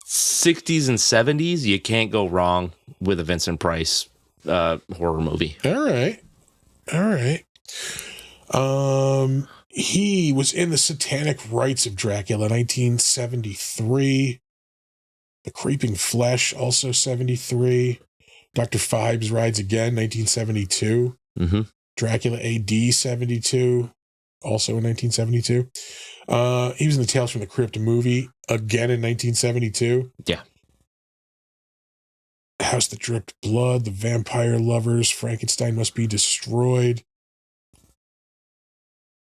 60s and 70s, you can't go wrong with a Vincent Price horror movie. All right. He was in The Satanic Rites of Dracula, 1973. The Creeping Flesh, also 73. Dr. Phibes Rides Again, 1972. Mm-hmm. Dracula AD, 72. Also in 1972. He was in the Tales from the Crypt movie, again in 1972. Yeah. House That Dripped Blood, The Vampire Lovers, Frankenstein Must Be Destroyed.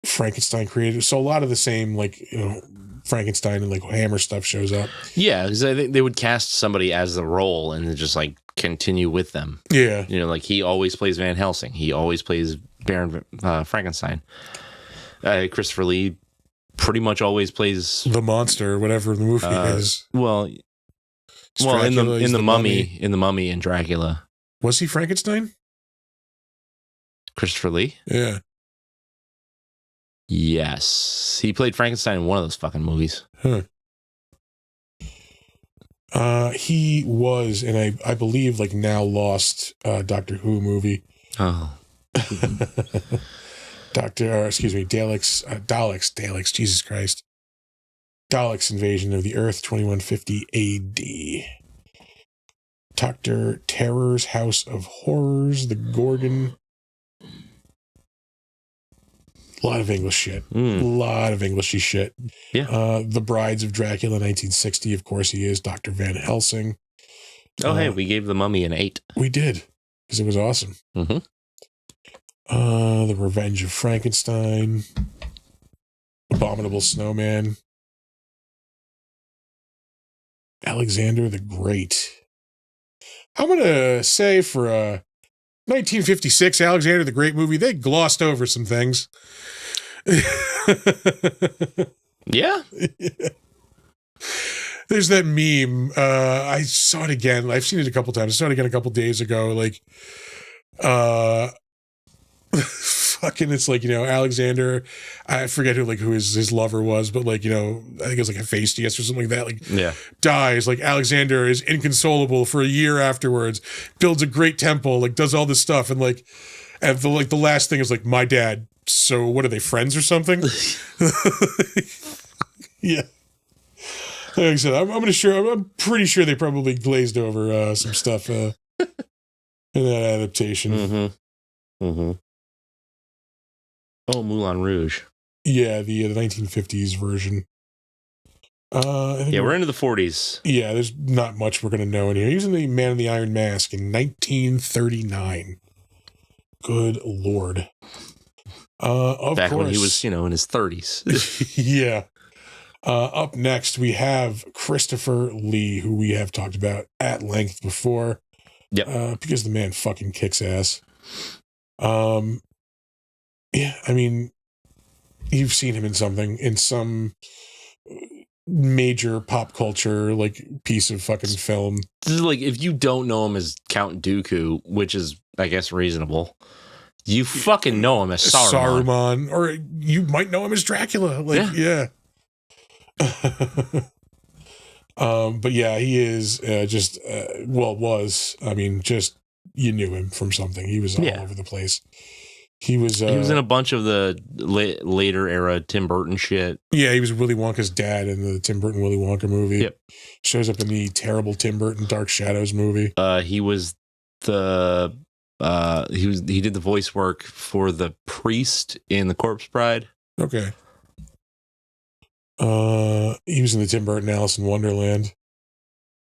Frankenstein created. So a lot of the same, like, Frankenstein and like Hammer stuff shows up. Yeah, because I think they would cast somebody as the role and then just like continue with them. Yeah. Like he always plays Van Helsing. He always plays Baron Frankenstein. Christopher Lee pretty much always plays the monster, whatever the movie is. Well, Dracula, in the Mummy and Dracula. Was he Frankenstein? Christopher Lee? Yeah. Yes. He played Frankenstein in one of those fucking movies. Huh. He was in I believe like now lost Doctor Who movie. Oh. Daleks, Jesus Christ. Daleks Invasion of the Earth, 2150 AD. Dr. Terror's House of Horrors, The Gorgon. A lot of English shit. A lot of Englishy shit. Yeah. The Brides of Dracula, 1960. Of course he is. Dr. Van Helsing. Oh, hey, we gave The Mummy an 8. We did. Because it was awesome. Mm-hmm. The Revenge of Frankenstein. Abominable Snowman. Alexander the Great. I'm going to say for 1956 Alexander the Great movie, they glossed over some things. Yeah. There's that meme. I saw it again. I've seen it a couple times. I saw it again a couple days ago. Like, fucking, it's like, Alexander, I forget who his lover was, but like, I think it was like Hephaestus or something like that. Like, yeah, dies. Like, Alexander is inconsolable for a year afterwards, builds a great temple, like does all this stuff. And like, and the last thing is like, my dad. So what are they, friends or something? Yeah. Like I said, I'm pretty sure they probably glazed over some stuff. in that adaptation. Mm-hmm. Mm-hmm. Oh, Moulin Rouge. Yeah, the 1950s version. I think We're into the 40s. Yeah, there's not much we're going to know in here. He was in the Man in the Iron Mask in 1939. Good Lord. Of Back course. when he was, in his 30s. Yeah. Up next, we have Christopher Lee, who we have talked about at length before. Yep. Because the man fucking kicks ass. Yeah, I mean, you've seen him in some major pop culture piece of fucking film. This is if you don't know him as Count Dooku, which is I guess reasonable, you fucking know him as Saruman. Or you might know him as Dracula. Yeah. But yeah, he is was. I mean, just you knew him from something. He was all over the place. He was in a bunch of the later era Tim Burton shit. Yeah, he was Willy Wonka's dad in the Tim Burton Willy Wonka movie. Yep. Shows up in the terrible Tim Burton Dark Shadows movie. He was he did the voice work for the priest in The Corpse Bride. Okay. He was in the Tim Burton Alice in Wonderland.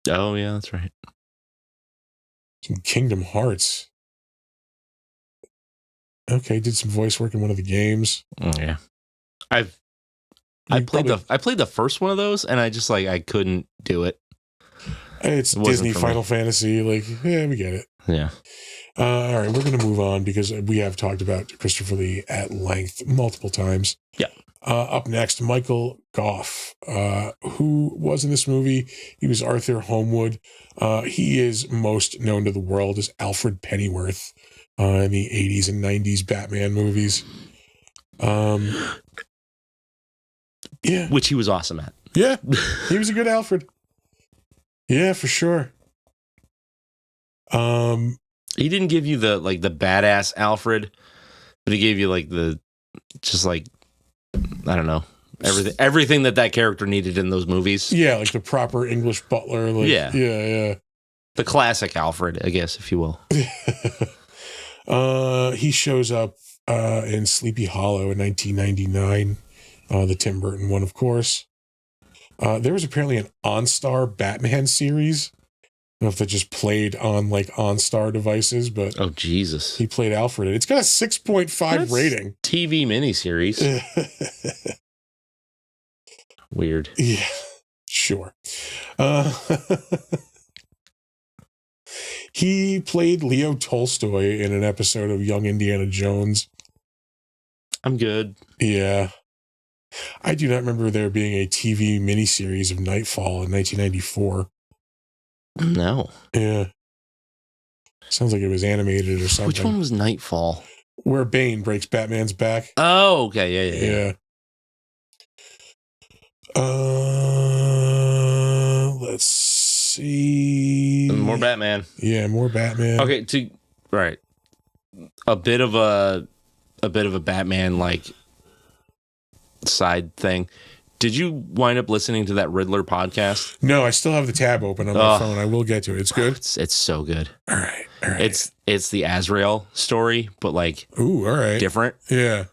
Oh yeah, that's right. Some Kingdom Hearts. Okay, did some voice work in one of the games. Oh, yeah. I played the first one of those, and I just I couldn't do it. It's Disney Final Fantasy. Yeah, we get it. Yeah. All right, we're going to move on because we have talked about Christopher Lee at length multiple times. Yeah. Up next, Michael Gough, who was in this movie. He was Arthur Homewood. He is most known to the world as Alfred Pennyworth in the 80s and 90s Batman movies. Yeah. Which he was awesome at. Yeah, he was a good Alfred. Yeah, for sure. He didn't give you the badass Alfred, but he gave you I don't know, everything that character needed in those movies. Yeah, the proper English butler. Yeah. The classic Alfred, I guess, if you will. He shows up in Sleepy Hollow in 1999, the Tim Burton one, of course. There was apparently an OnStar Batman series. I don't know if that just played on OnStar devices, but oh Jesus, he played Alfred. It's got a 6.5 rating. TV miniseries. Weird. Yeah, sure. He played Leo Tolstoy in an episode of Young Indiana Jones. I'm good. Yeah. I do not remember there being a TV miniseries of Nightfall in 1994. No. Yeah. Sounds like it was animated or something. Which one was Nightfall? Where Bane breaks Batman's back. Oh, okay. Yeah. Let's see. More Batman. Yeah, more Batman. Okay, right. A bit of a Batman side thing. Did you wind up listening to that Riddler podcast? No, I still have the tab open on my phone. I will get to it. It's good. It's so good. All right. It's the Azrael story, but ooh, all right, different. Yeah.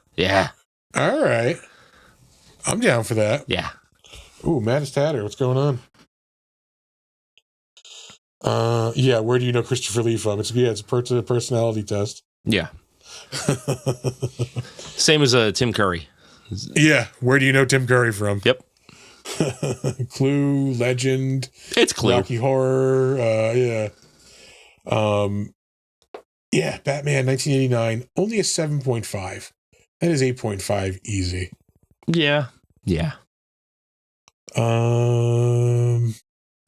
All right. I'm down for that. Yeah. Ooh, Mattis Tatter, what's going on? Yeah. Where do you know Christopher Lee from? It's a personality test. Yeah. Same as Tim Curry. Yeah. Where do you know Tim Curry from? Yep. Clue, Legend. It's Clue. Rocky Horror. Yeah. Yeah. Batman 1989. Only a 7.5. That is 8.5 easy. Yeah.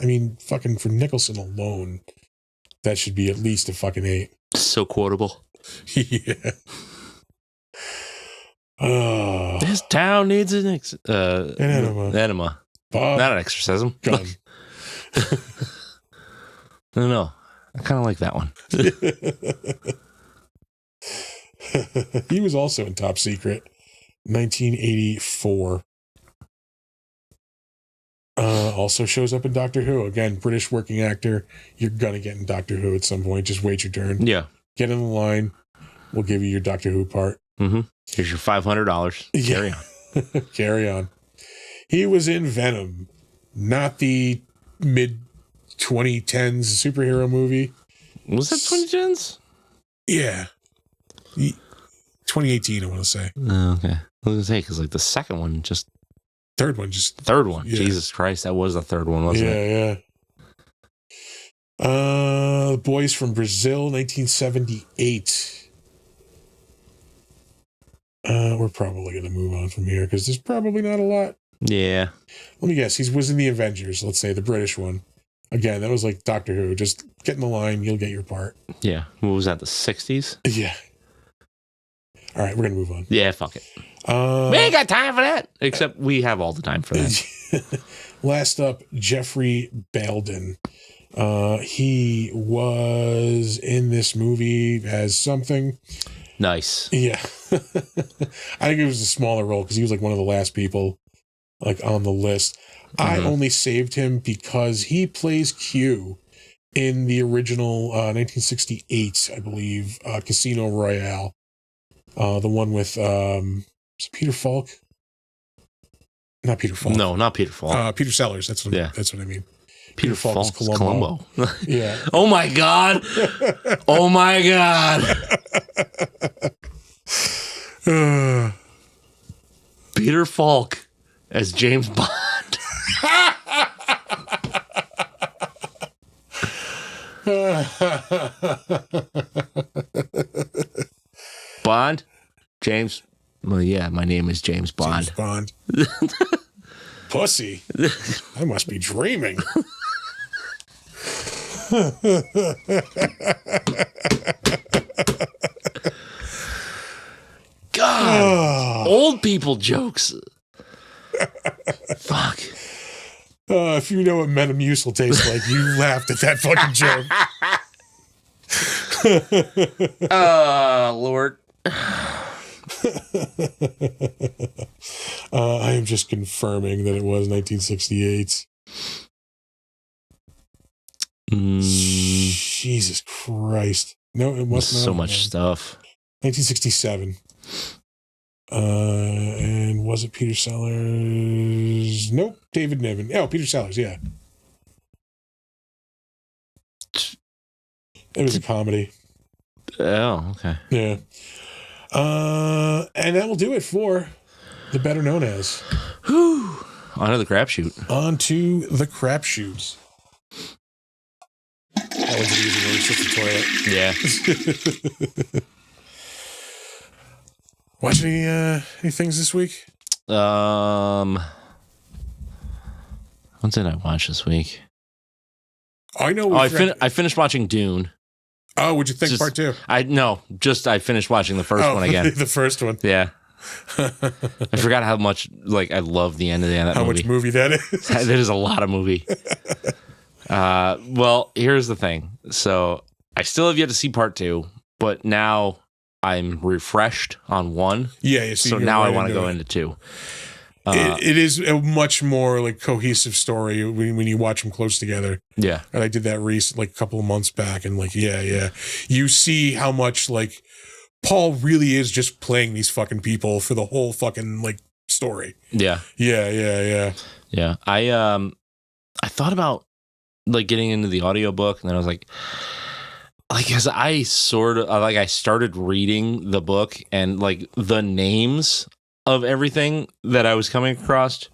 I mean, fucking for Nicholson alone, that should be at least a fucking 8. So quotable. Yeah. This town needs an enema. Bob, not an exorcism. Gun. No. I kind of like that one. He was also in Top Secret, 1984. Also shows up in Doctor Who. Again, British working actor. You're going to get in Doctor Who at some point. Just wait your turn. Yeah. Get in the line. We'll give you your Doctor Who part. Mm-hmm. Here's your $500. Carry on. Carry on. He was in Venom, not the mid-2010s superhero movie. Was that 2010s? Yeah. 2018, I want to say. Oh, okay. I was going to say, because like the second one, just... Third one, just... Third one. Yeah. Jesus Christ, that was the third one, wasn't it? Yeah. Boys from Brazil, 1978. We're probably going to move on from here because there's probably not a lot. Yeah. Let me guess. He was in the Avengers, let's say, the British one. Again, that was like Doctor Who. Just get in the line, you'll get your part. Yeah. What was that, the 60s? Yeah. All right, we're going to move on. Yeah, fuck it. We ain't got time for that. Except we have all the time for that. Last up, Jeffrey Belden. He was in this movie as something. Nice. Yeah. I think it was a smaller role because he was like one of the last people like on the list. I only saved him because he plays Q in the original 1968, I believe, Casino Royale. The one with is it Peter Falk? Not Peter Falk. No, not Peter Falk. Peter Sellers. That's what I mean. Peter Falk is Columbo. Yeah. Oh my God. Oh my God. Peter Falk as James Bond. Bond? James? Well, yeah, my name is James Bond. James Bond. Pussy. I must be dreaming. God. Old people jokes. Fuck. If you know what Metamucil tastes like, you laughed at that fucking joke. Lord. I am just confirming that it was 1968. Jesus Christ. No, it was not. So much stuff. 1967. And was it Peter Sellers? Nope. David Niven. Oh, Peter Sellers, yeah. It was a comedy. Oh, okay. Yeah. And that will do it for the better known as. Whew. On to the crapshoot. On to the crapshoots. That was an easy one. It's just the toilet. Yeah. Watch any things this week? What did I watch this week? I know. I finished watching Dune. Oh, what'd you think? Part two? I finished watching the first one again. The first one. Yeah. I forgot how much I love the end of that movie. How much movie that is? That is a lot of movie. Well, here's the thing. So I still have yet to see part two, but now I'm refreshed on one. Yeah. So now I want to go into two. It is a much more like cohesive story when you watch them close together. Yeah. And I did that a couple of months back, and yeah. You see how much like Paul really is just playing these fucking people for the whole fucking like story. Yeah. Yeah. Yeah. I thought about like getting into the audiobook, and then I was like, as I started reading the book and like the names of everything that I was coming across.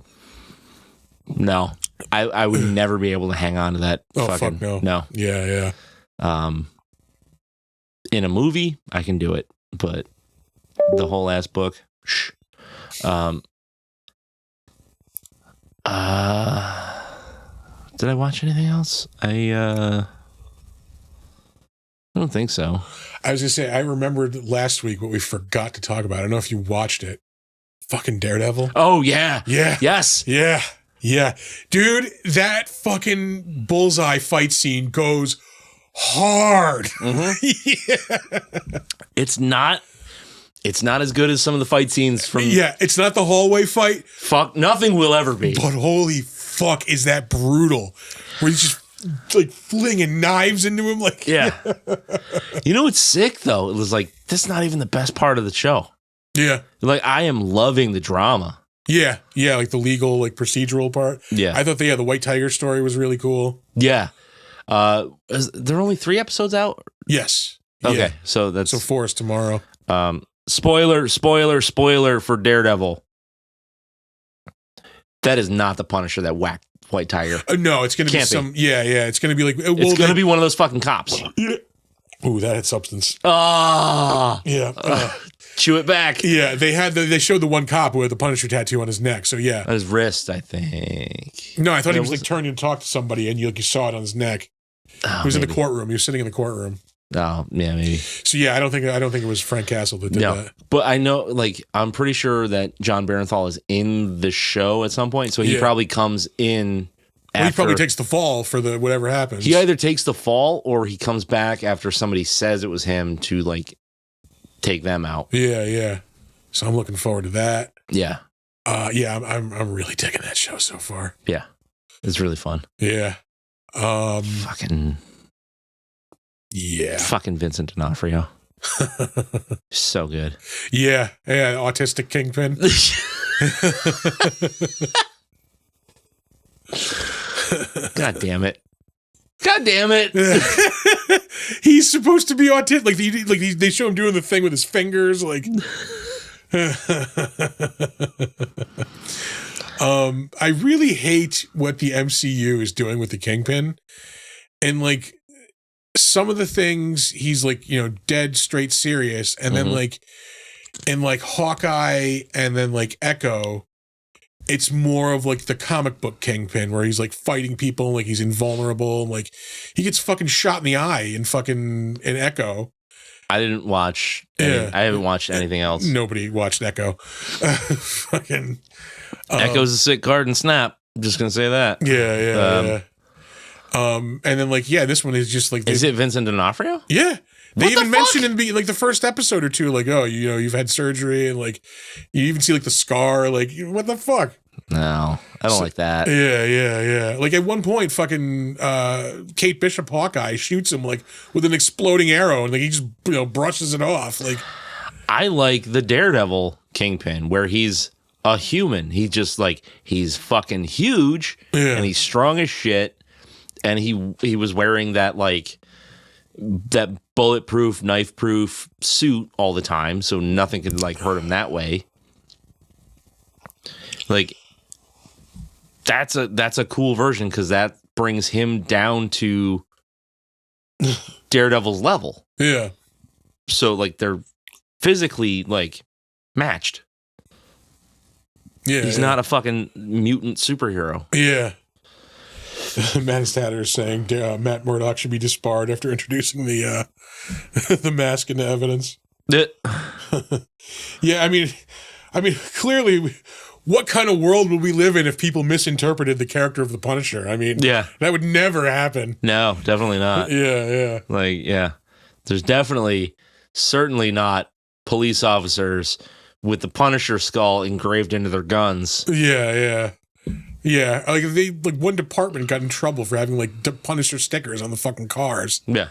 No, I would never be able to hang on to that. Oh, fuck no. No. Yeah. In a movie, I can do it, but the whole ass book. Did I watch anything else? I don't think so. I was gonna say, I remembered last week what we forgot to talk about. I don't know if you watched it. Fucking Daredevil. Oh, yeah. Yeah. Yes. Yeah. Dude, that fucking bullseye fight scene goes hard. Mm-hmm. Yeah. It's not as good as some of the fight scenes from... Yeah, it's not the hallway fight. Fuck, nothing will ever be. But holy fuck is that brutal? Where he's just like flinging knives into him. Like, Yeah. You know what's sick though? It was like, this is not even the best part of the show. yeah. Like, I am loving the drama. Yeah. Yeah. Like the legal, like procedural part. Yeah. I thought the White Tiger story was really cool. Yeah. There are only 3 episodes out? Yes. Okay. Yeah. So that's So 4 is tomorrow. spoiler for Daredevil. That is not the Punisher that whacked White Tiger. No, it's going to be Can't be. some. Yeah. Yeah. It's going to be like. It's going to be one of those fucking cops. Yeah. Ooh, that had substance. Ah. Yeah. Chew it back. Yeah. They showed the one cop who had the Punisher tattoo on his neck. So yeah. On his wrist, I think. No, I thought he It was like turning to talk to somebody, and you saw it on his neck. Oh, He was in the maybe. courtroom. He was sitting in the courtroom. Oh, yeah, maybe. So yeah, I don't think it was Frank Castle that did No, that. but I know, like, I'm pretty sure that John Barenthal is in the show at some point, so he Yeah. probably comes in. Well, he After, probably takes the fall for the whatever happens. he either takes the fall or he comes back after somebody says it was him to like take them out. Yeah, yeah. So I'm looking forward to that. Yeah, Yeah, I'm really digging that show so far. yeah, it's really fun. Yeah. Fucking Yeah. fucking Vincent D'Onofrio, so good. Yeah. Yeah. Autistic Kingpin. God damn it! God damn it! He's supposed to be autistic. Like they show him doing the thing with his fingers. Like, I really hate what the MCU is doing with the Kingpin, and like some of the things he's like, dead straight serious, and then like in like Hawkeye, and then like Echo. It's more of like the comic book Kingpin where he's like fighting people, and like he's invulnerable, and like he gets fucking shot in the eye in Echo. I didn't watch. Yeah. I haven't watched anything else. Nobody watched Echo. Fucking Echo's a sick card and Snap. I'm just gonna say that. yeah. And then like this one is just like Is it Vincent D'Onofrio? Yeah. They What the even mentioned fuck? in the first episode or two, like, oh, you've had surgery, and like you even see like the scar, like what the fuck? No, I don't like that. Yeah. Like at one point, fucking Kate Bishop Hawkeye shoots him like with an exploding arrow, and like he just brushes it off. Like I like the Daredevil Kingpin where he's a human. He just like he's fucking huge and he's strong as shit, and he was wearing that like that bulletproof, knife-proof suit all the time, so nothing could like hurt him that way. Like that's a cool version because that brings him down to Daredevil's level. yeah. So like they're physically like matched. Yeah. He's not a fucking mutant superhero. Yeah. Matt Statter is saying Matt Murdock should be disbarred after introducing the the mask into evidence. Yeah, I mean, clearly, what kind of world would we live in if people misinterpreted the character of the Punisher? I mean, Yeah. that would never happen. No, definitely not. Yeah. Like, yeah. There's certainly not police officers with the Punisher skull engraved into their guns. Yeah. Like one department got in trouble for having like Punisher stickers on the fucking cars. Yeah.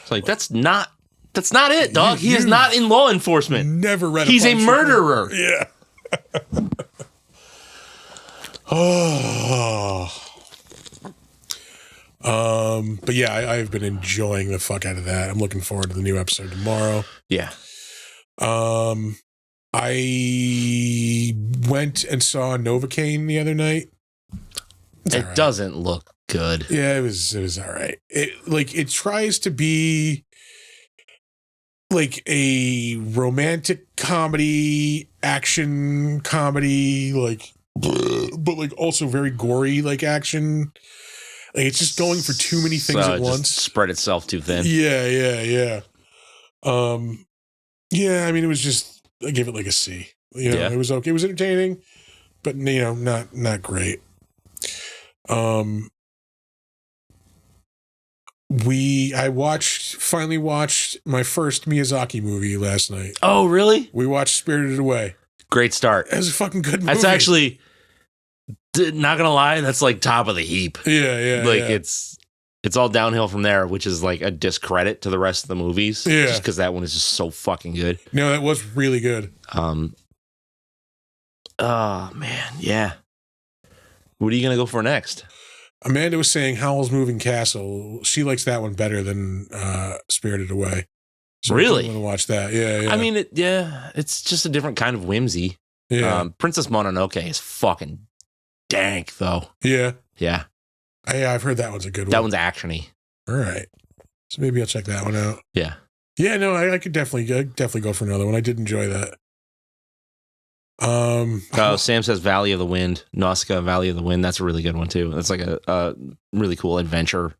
It's like that's not it, dog. He is not in law enforcement. Never read. He's a Punisher murderer. Yeah. Oh. But yeah, I've been enjoying the fuck out of that. I'm looking forward to the new episode tomorrow. Yeah. I went and saw Novocaine the other night. It's all It right. doesn't look good. Yeah, it was all right. It tries to be like a romantic comedy, action comedy, like, but like also very gory, like action. Like it's just going for too many things So at it just once. spread itself too thin. Yeah. Yeah, I mean, it was just, I gave it like a C. Yeah. It was okay. It was entertaining, but not great. I finally watched my first Miyazaki movie last night. Oh, really? We watched Spirited Away. Great start. It was a fucking good movie. That's actually not gonna lie, that's like top of the heap. Yeah. Like it's all downhill from there, which is like a discredit to the rest of the movies. Yeah. Just because that one is just so fucking good. No, that was really good. Oh man, yeah. What are you gonna go for next? Amanda was saying Howl's Moving Castle. She likes that one better than Spirited Away. So Really? I'm going to watch that. Yeah. I mean, it's just a different kind of whimsy. Yeah. Princess Mononoke is fucking dank, though. Yeah. Yeah. I've heard that one's a good one. That one's actiony. All right. So maybe I'll check that one out. Yeah. Yeah, no, I could definitely go for another one. I did enjoy that. Sam says Valley of the Wind, Nausicaa, Valley of the Wind. That's a really good one too. That's like a really cool adventure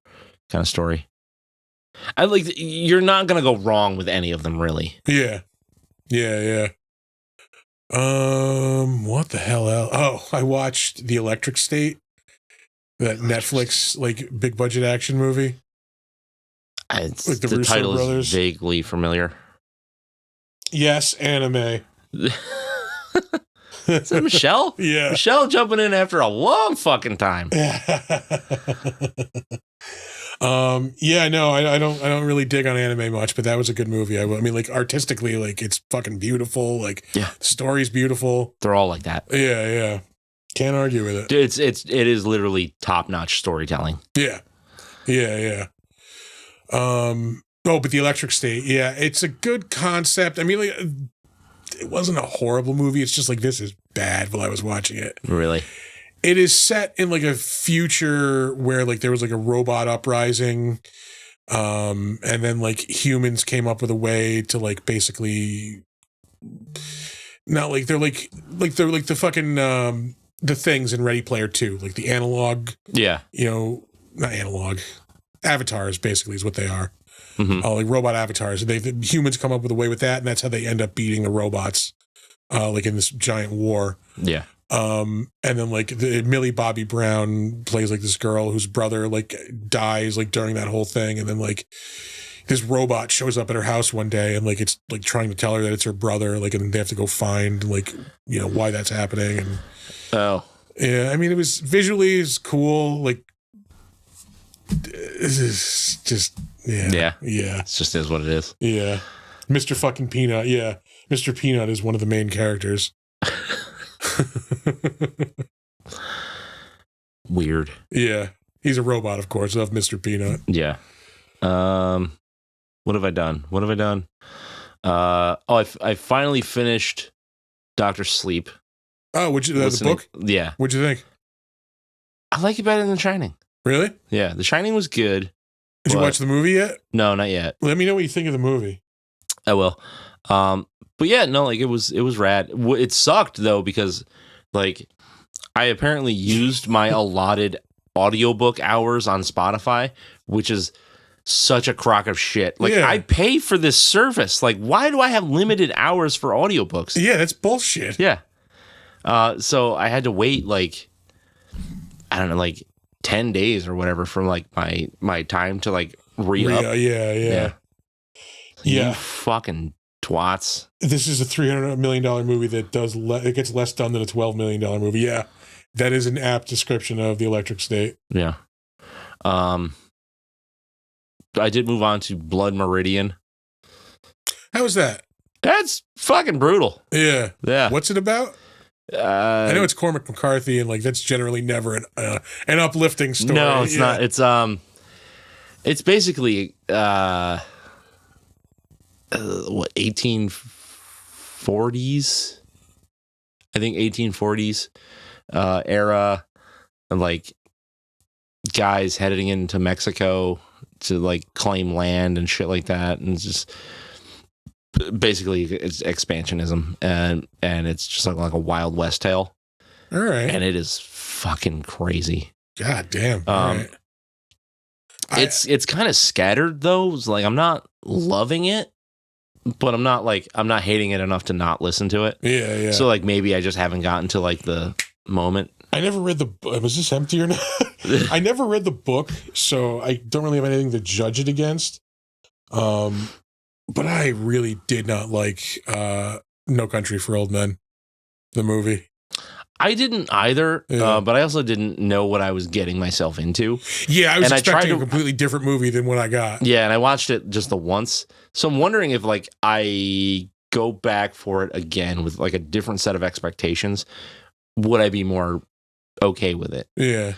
kind of story. I like. You're not gonna go wrong with any of them, really. Yeah. What the hell else? Oh, I watched The Electric State, that Netflix like big budget action movie. Like the Russo title brothers. is vaguely familiar. Yes, anime. Is that Michelle? Yeah. Michelle jumping in after a long fucking time. Yeah, no, I don't really dig on anime much, but that was a good movie. I mean, like artistically, like it's fucking beautiful. Like, yeah, the story's beautiful. They're all like that. Yeah. Can't argue with it. It is literally top notch storytelling. Yeah. But The Electric State, yeah, it's a good concept. I mean, like, it wasn't a horrible movie. It's just like, this is bad while I was watching it. Really? It is set in like a future where like there was like a robot uprising. And then like humans came up with a way to like basically not like they're like the fucking the things in Ready Player 2, like the analog, not analog, avatars basically is what they are. Mm-hmm. Like robot avatars. The humans come up with a way with that, and that's how they end up beating the robots, like in this giant war. Yeah. And then like Millie Bobby Brown plays like this girl whose brother like dies like during that whole thing, and then like this robot shows up at her house one day, and like it's like trying to tell her that it's her brother, like, and they have to go find like why that's happening. And yeah, I mean, it was visually is cool. Like, this is just. Yeah. It just is what it is. Yeah. Mr. fucking Peanut. Yeah. Mr. Peanut is one of the main characters. Weird. Yeah. He's a robot, of course, of Mr. Peanut. Yeah. What have I done? I finally finished Dr. Sleep. Oh, the book? Yeah. What'd you think? I like it better than The Shining. Really? Yeah. The Shining was good. Did you watch the movie yet? No, not yet. Let me know what you think of the movie. I will. But yeah, no, like it was rad. It sucked though, because like I apparently used my allotted audiobook hours on Spotify, which is such a crock of shit. Like, I pay for this service. Like, why do I have limited hours for audiobooks? Yeah, that's bullshit. Yeah. So I had to wait like, I don't know, like 10 days or whatever from like my time to like re-up. Yeah. You fucking twats. This is a $300 million movie that it gets less done than a $12 million movie. Yeah. That is an apt description of The Electric State. Yeah. I did move on to Blood Meridian. How was that? That's fucking brutal. Yeah. Yeah. What's it about? I know it's Cormac McCarthy, and like that's generally never an uplifting story. No, it's not. It's basically what 1840s? I think 1840s era, and like guys heading into Mexico to like claim land and shit like that, and it's just basically it's expansionism, and it's just like a Wild West tale. All right, and it is fucking crazy. God damn. All right. It's kind of scattered though. It's like I'm not loving it, but I'm not hating it enough to not listen to it. Yeah. So like maybe I just haven't gotten to like the moment. I never read was this empty or not? I never read the book, so I don't really have anything to judge it against. But I really did not like No Country for Old Men, the movie. I didn't either, Yeah. but I also didn't know what I was getting myself into. Yeah, I was And I tried expecting a to- completely different movie than what I got. Yeah, and I watched it just the once. So I'm wondering if like I go back for it again with like a different set of expectations, would I be more okay with it? Yeah.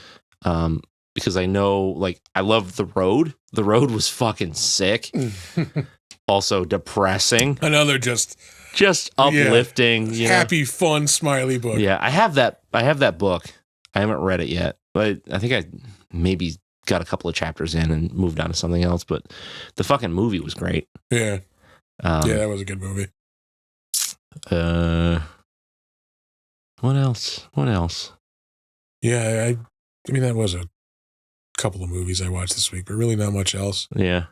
Because I know like I loved The Road. The Road was fucking sick. Also depressing. Another just Uplifting. You know? happy, fun, smiley book. Yeah, I have that book. I haven't read it yet, but I think I maybe got a couple of chapters in and moved on to something else. But the fucking movie was great. Yeah. Yeah, that was a good movie. What else? Yeah, I mean, that was a couple of movies I watched this week, but really not much else. Yeah.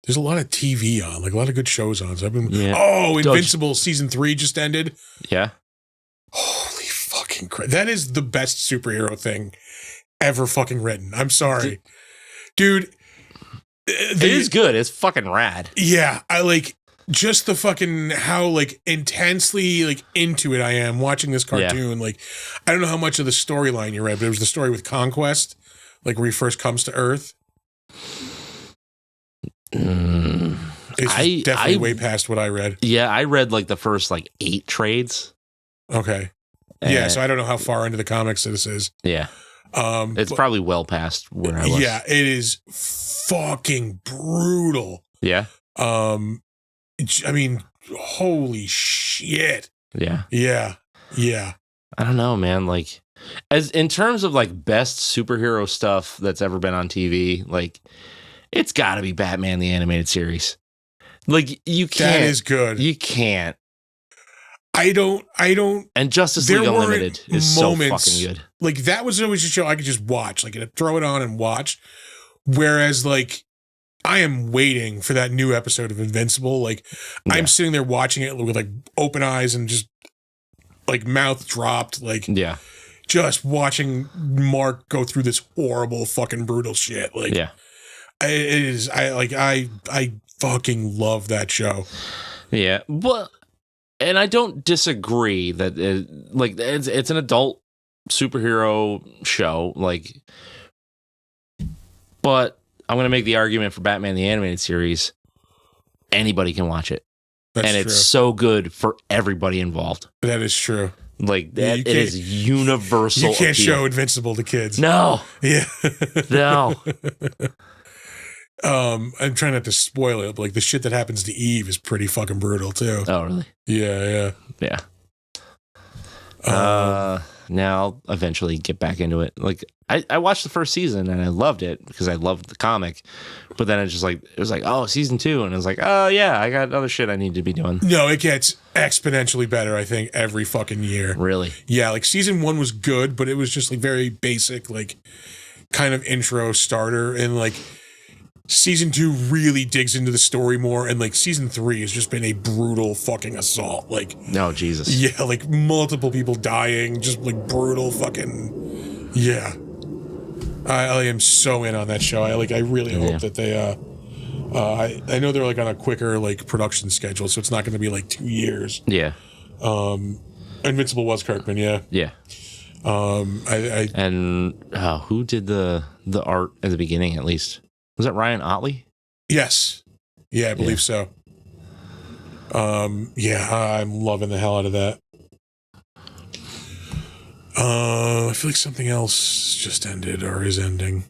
There's a lot of TV on, like a lot of good shows on. So I've been. Yeah. Oh, Invincible season 3 just ended. Yeah. Holy fucking crap! That is the best superhero thing ever fucking written. I'm sorry, dude. It is good. It's fucking rad. Yeah, I like just the fucking how like intensely like into it I am watching this cartoon. Like, I don't know how much of the storyline you read, but it was the story with Conquest, like where he first comes to Earth. It's definitely way past what I read. Yeah, I read like the first like 8 trades. Okay. Yeah, so I don't know how far into the comics this is. Yeah. It's probably well past where I was. Yeah, it is fucking brutal. Yeah. I mean, holy shit. Yeah. Yeah. Yeah. I don't know, man. Like, as in terms of like best superhero stuff that's ever been on TV, like it's got to be Batman the Animated Series. Like you can't. That is good. You can't. I don't. And Justice League there weren't Unlimited is so moments- fucking good. Like that was always a show I could just watch, like throw it on and watch. Whereas like I am waiting for that new episode of Invincible. Like Yeah. I'm sitting there watching it with like open eyes and just like mouth dropped, like Yeah. just watching Mark go through this horrible fucking brutal shit. Like Yeah. it is. I fucking love that show. Yeah. But and I don't disagree that it's an adult superhero show, like, but I'm going to make the argument for Batman the Animated Series. Anybody can watch it. That's and true. it's so good for everybody involved. That is true. Like Yeah, that, it is universal. You can't appeal. show Invincible to kids. No, Yeah. no. I'm trying not to spoil it, but like the shit that happens to Eve is pretty fucking brutal too. Oh, really? Yeah, Yeah. yeah. Now I'll eventually get back into it. Like I watched the first season and I loved it because I loved the comic, but then it was like oh, season 2, and it was like oh yeah, I got other shit I need to be doing. No, it gets exponentially better, I think, every fucking year. Really? Yeah, like season 1 was good, but it was just like very basic, like kind of intro starter, and like season 2 really digs into the story more, and like season 3 has just been a brutal fucking assault. Like No, Jesus. yeah, like multiple people dying, just like brutal fucking yeah. I am so in on that show. I really hope that they I know they're like on a quicker like production schedule, so it's not going to be like 2 years. Yeah. Invincible was Kirkman, yeah. Yeah. And who did the art at the beginning? At least was that Ryan Otley? Yes, yeah, I believe so. Yeah, I'm loving the hell out of that. I feel like something else just ended or is ending.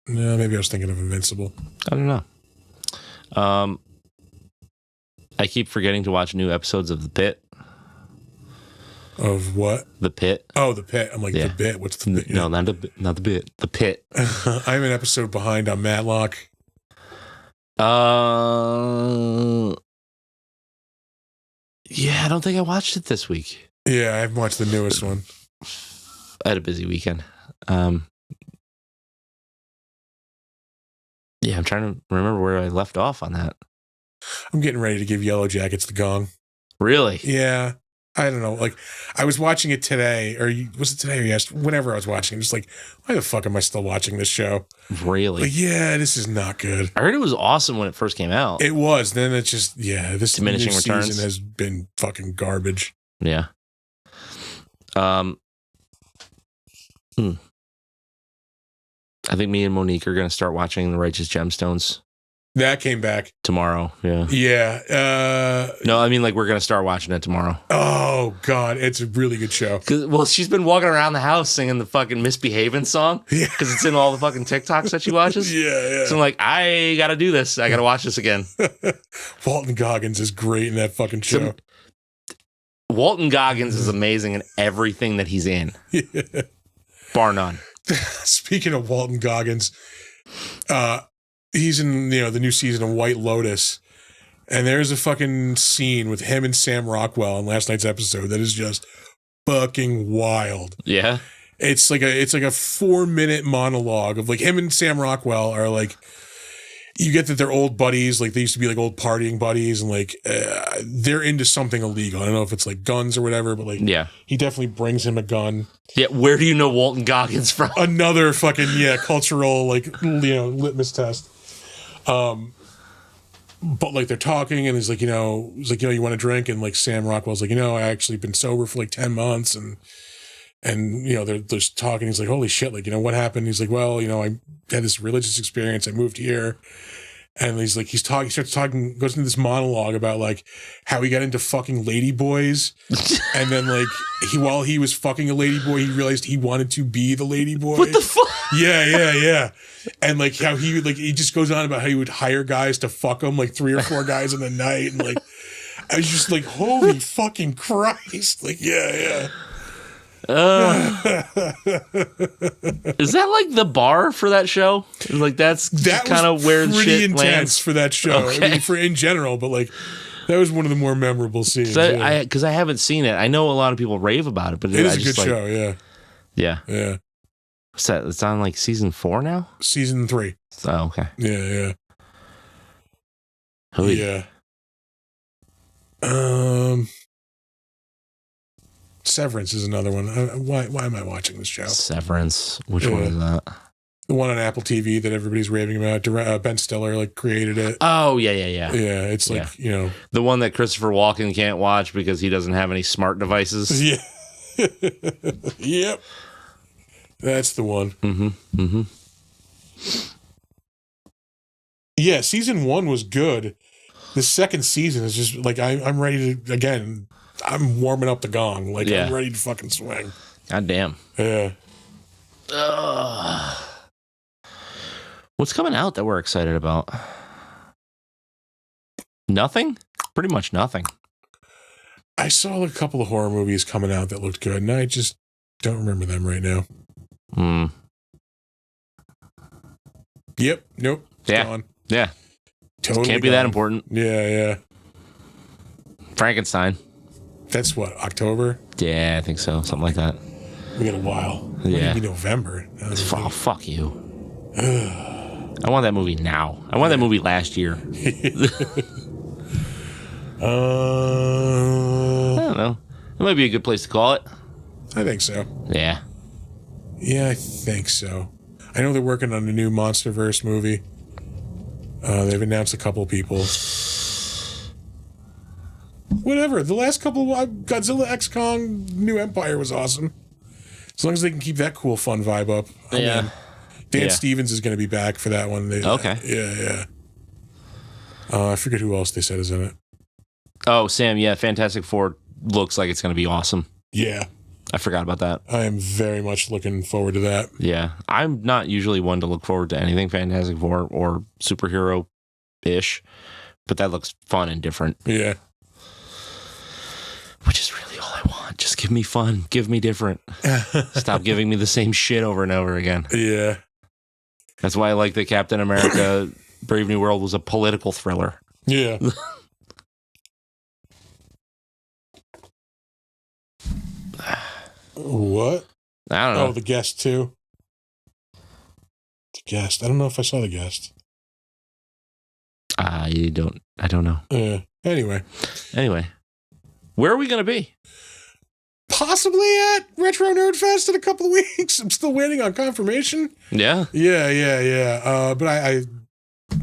No, maybe I was thinking of Invincible. I don't know. I keep forgetting to watch new episodes of The Pit. Of what? The Pit. Oh, The Pit. I'm like, Yeah. The Bit? What's The Bit? No, not the Bit. The Pit. I'm an episode behind on Matlock. Yeah, I don't think I watched it this week. Yeah, I haven't watched the newest one. I had a busy weekend. Yeah, I'm trying to remember where I left off on that. I'm getting ready to give Yellow Jackets the gong. Really? Yeah. I don't know. Like, I was watching it today, or was it today or yesterday? Whenever I was watching it, just like, why the fuck am I still watching this show? Really? Like, yeah, this is not good. I heard it was awesome when it first came out. It was. Then it's just, yeah, this Diminishing new returns. season has been fucking garbage. Yeah. Um, I think me and Monique are going to start watching The Righteous Gemstones That came back. tomorrow. Yeah. Yeah. No, I mean, like, we're going to start watching it tomorrow. Oh, God. It's a really good show. Well, she's been walking around the house singing the fucking Misbehaving song. Yeah. Because it's in all the fucking TikToks that she watches. Yeah. So I'm like, I got to do this. I got to watch this again. Walton Goggins is great in that fucking show. Walton Goggins is amazing in everything that he's in. Yeah. Bar none. Speaking of Walton Goggins, he's in the new season of White Lotus, and there's a fucking scene with him and Sam Rockwell in last night's episode that is just fucking wild. Yeah. It's like a 4-minute monologue of like him and Sam Rockwell are like, you get that they're old buddies, like they used to be like old partying buddies, and like they're into something illegal. I don't know if it's like guns or whatever, but like he definitely brings him a gun. Yeah, where do you know Walton Goggins from? Another fucking cultural litmus test. But like they're talking, and he's like, you want to drink, and like Sam Rockwell's like, I actually been sober for like 10 months, and they're just talking. He's like, holy shit, like what happened? He's like, well, I had this religious experience. I moved here. And he starts talking, goes into this monologue about like how he got into fucking ladyboys. And then like while he was fucking a ladyboy, he realized he wanted to be the ladyboy. What the fuck? Yeah. And like how he just goes on about how he would hire guys to fuck him, like 3 or 4 guys in the night. And like, I was just like, holy fucking Christ. Like, yeah. Is that like the bar for that show? Like that's kind of where pretty shit intense lands for that show. Okay. I mean, for in general, but like that was one of the more memorable scenes. Because I haven't seen it. I know a lot of people rave about it, but it is a good show. Yeah. What's that? It's on like season 4 now. Season 3. Oh, okay. Yeah. Holy. Yeah. Severance is another one. Why am I watching this show? Severance. Which one is that? The one on Apple TV that everybody's raving about. Ben Stiller created it. Oh, yeah. Yeah, it's like, the one that Christopher Walken can't watch because he doesn't have any smart devices. Yeah. Yep. That's the one. Mm-hmm. Yeah, season 1 was good. The second season is just like I'm ready to again. I'm warming up the gong. Like I'm ready to fucking swing. God damn. Yeah. What's coming out that we're excited about? Nothing? Pretty much nothing. I saw a couple of horror movies coming out that looked good, and I just don't remember them right now. Yep. Nope. Gone. Yeah. Totally can't be that important. Yeah. Frankenstein. That's what, October? Yeah, I think so. Something like that. We got a while. Yeah. Maybe November. Oh, fuck you. I want that movie now. I want that movie last year. I don't know. It might be a good place to call it. I think so. Yeah. Yeah, I think so. I know they're working on a new MonsterVerse movie. They've announced a couple people. Whatever. The last couple of Godzilla X Kong New Empire was awesome. As long as they can keep that cool, fun vibe up. Yeah. Dan Stevens is going to be back for that one. Okay. Yeah. I forget who else they said is in it. Oh, Sam, yeah. Fantastic Four looks like it's going to be awesome. Yeah. I forgot about that. I am very much looking forward to that. Yeah. I'm not usually one to look forward to anything Fantastic Four or superhero-ish, but that looks fun and different. Yeah. Which is really all I want. Just give me fun. Give me different. Stop giving me the same shit over and over again. Yeah. That's why I like that Captain America Brave New World was a political thriller. Yeah. What? I don't know. Oh, The Guest too. The Guest. I don't know if I saw The Guest. I don't know. Anyway. Where are we going to be? Possibly at Retro Nerd Fest in a couple of weeks. I'm still waiting on confirmation. Yeah. Yeah. But I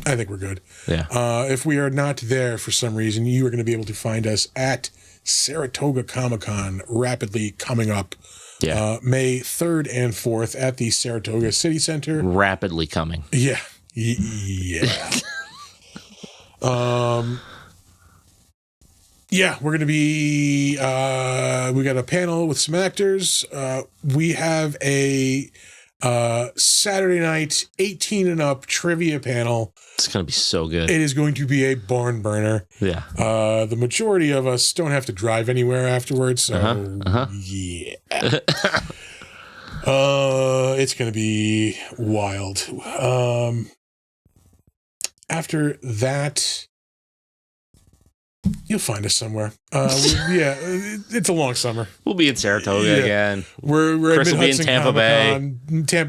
I think we're good. Yeah. If we are not there for some reason, you are going to be able to find us at Saratoga Comic-Con, rapidly coming up. Yeah. May 3rd and 4th at the Saratoga City Center. Rapidly coming. Yeah. Yeah. Yeah, we're going to be, we got a panel with some actors. We have a Saturday night 18 and up trivia panel. It's going to be so good. It is going to be a barn burner. Yeah. The majority of us don't have to drive anywhere afterwards, so yeah. It's going to be wild. After that, you'll find us somewhere. Yeah, it's a long summer. We'll be in Saratoga again. We're Chris at will be in Mid-Hudson Tampa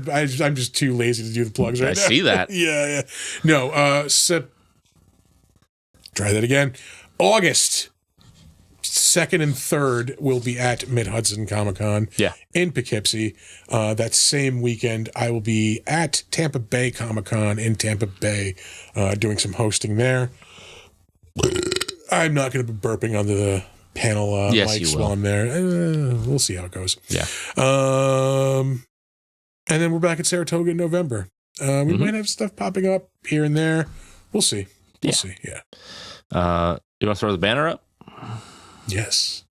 Bay. I'm just too lazy to do the plugs right now. I see that. Yeah. No, try that again. August 2nd and 3rd will be at Mid-Hudson Comic-Con in Poughkeepsie. That same weekend, I will be at Tampa Bay Comic-Con in Tampa Bay doing some hosting there. I'm not going to be burping onto the panel mics while I'm there. We'll see how it goes. Yeah. And then we're back at Saratoga in November. We might have stuff popping up here and there. We'll see. We'll see. Yeah. You want to throw the banner up? Yes.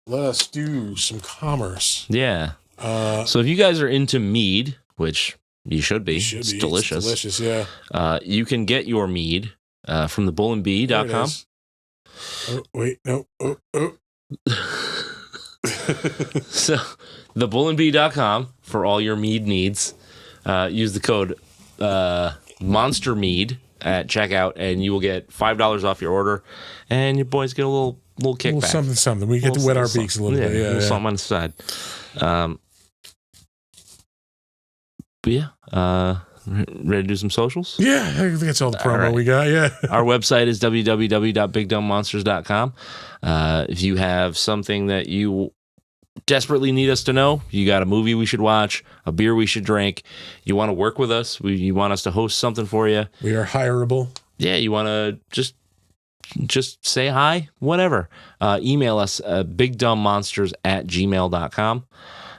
Let us do some commerce. Yeah. So if you guys are into mead, which you should be, it's delicious. It's delicious, yeah. You can get your mead from thebullandbee.com. Oh, wait, no. Oh. So thebullandbee.com for all your mead needs. Use the code Monster Mead at checkout, and you will get $5 off your order, and your boys get a little kickback. Something. We get to wet our beaks a little bit. Yeah, something on the side. But yeah, ready to do some socials? Yeah, I think that's all the promo we got. Yeah. Our website is www.bigdumbmonsters.com. If you have something that you desperately need us to know, you got a movie we should watch, a beer we should drink, you want to work with us, you want us to host something for you. We are hireable. Yeah, you want to just say hi, whatever. Email us bigdumbmonsters@gmail.com.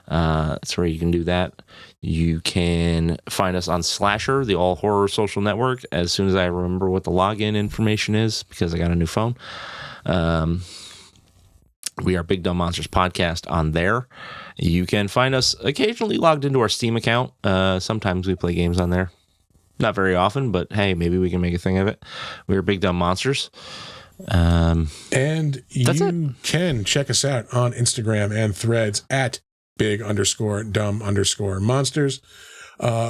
That's where you can do that. You can find us on Slasher, the all horror social network, as soon as I remember what the login information is, because I got a new phone. We are Big Dumb Monsters Podcast on there. You can find us occasionally logged into our Steam account. Sometimes we play games on there. Not very often, but hey, maybe we can make a thing of it. We are Big Dumb Monsters. And you can check us out on Instagram and Threads at big_dumb_monsters.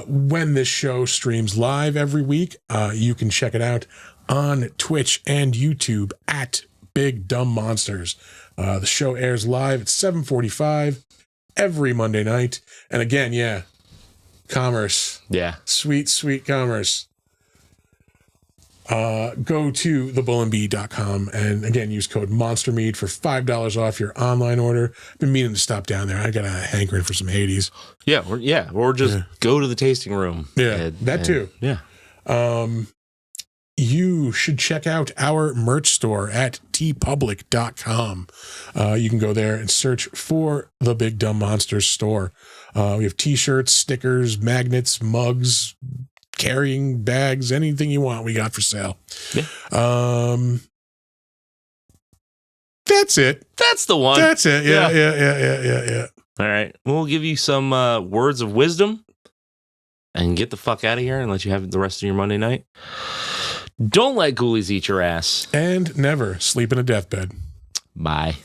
When this show streams live every week, you can check it out on Twitch and YouTube at Big Dumb Monsters. The show airs live at 7:45 every Monday night. And again, commerce. Yeah. Sweet commerce. Go to thebullandbee.com and again use code MonsterMead for $5 off your online order. I've been meaning to stop down there. I got a hankering for some Hades. Or just go to the tasting room. Yeah, that too. Yeah. You should check out our merch store at tpublic.com. You can go there and search for the Big Dumb Monsters store. We have t-shirts, stickers, magnets, mugs, carrying bags, anything you want we got for sale. Yeah. That's it. That's the one. That's it. Yeah. All right. We'll give you some words of wisdom and get the fuck out of here and let you have the rest of your Monday night. Don't let ghoulies eat your ass. And never sleep in a deathbed. Bye.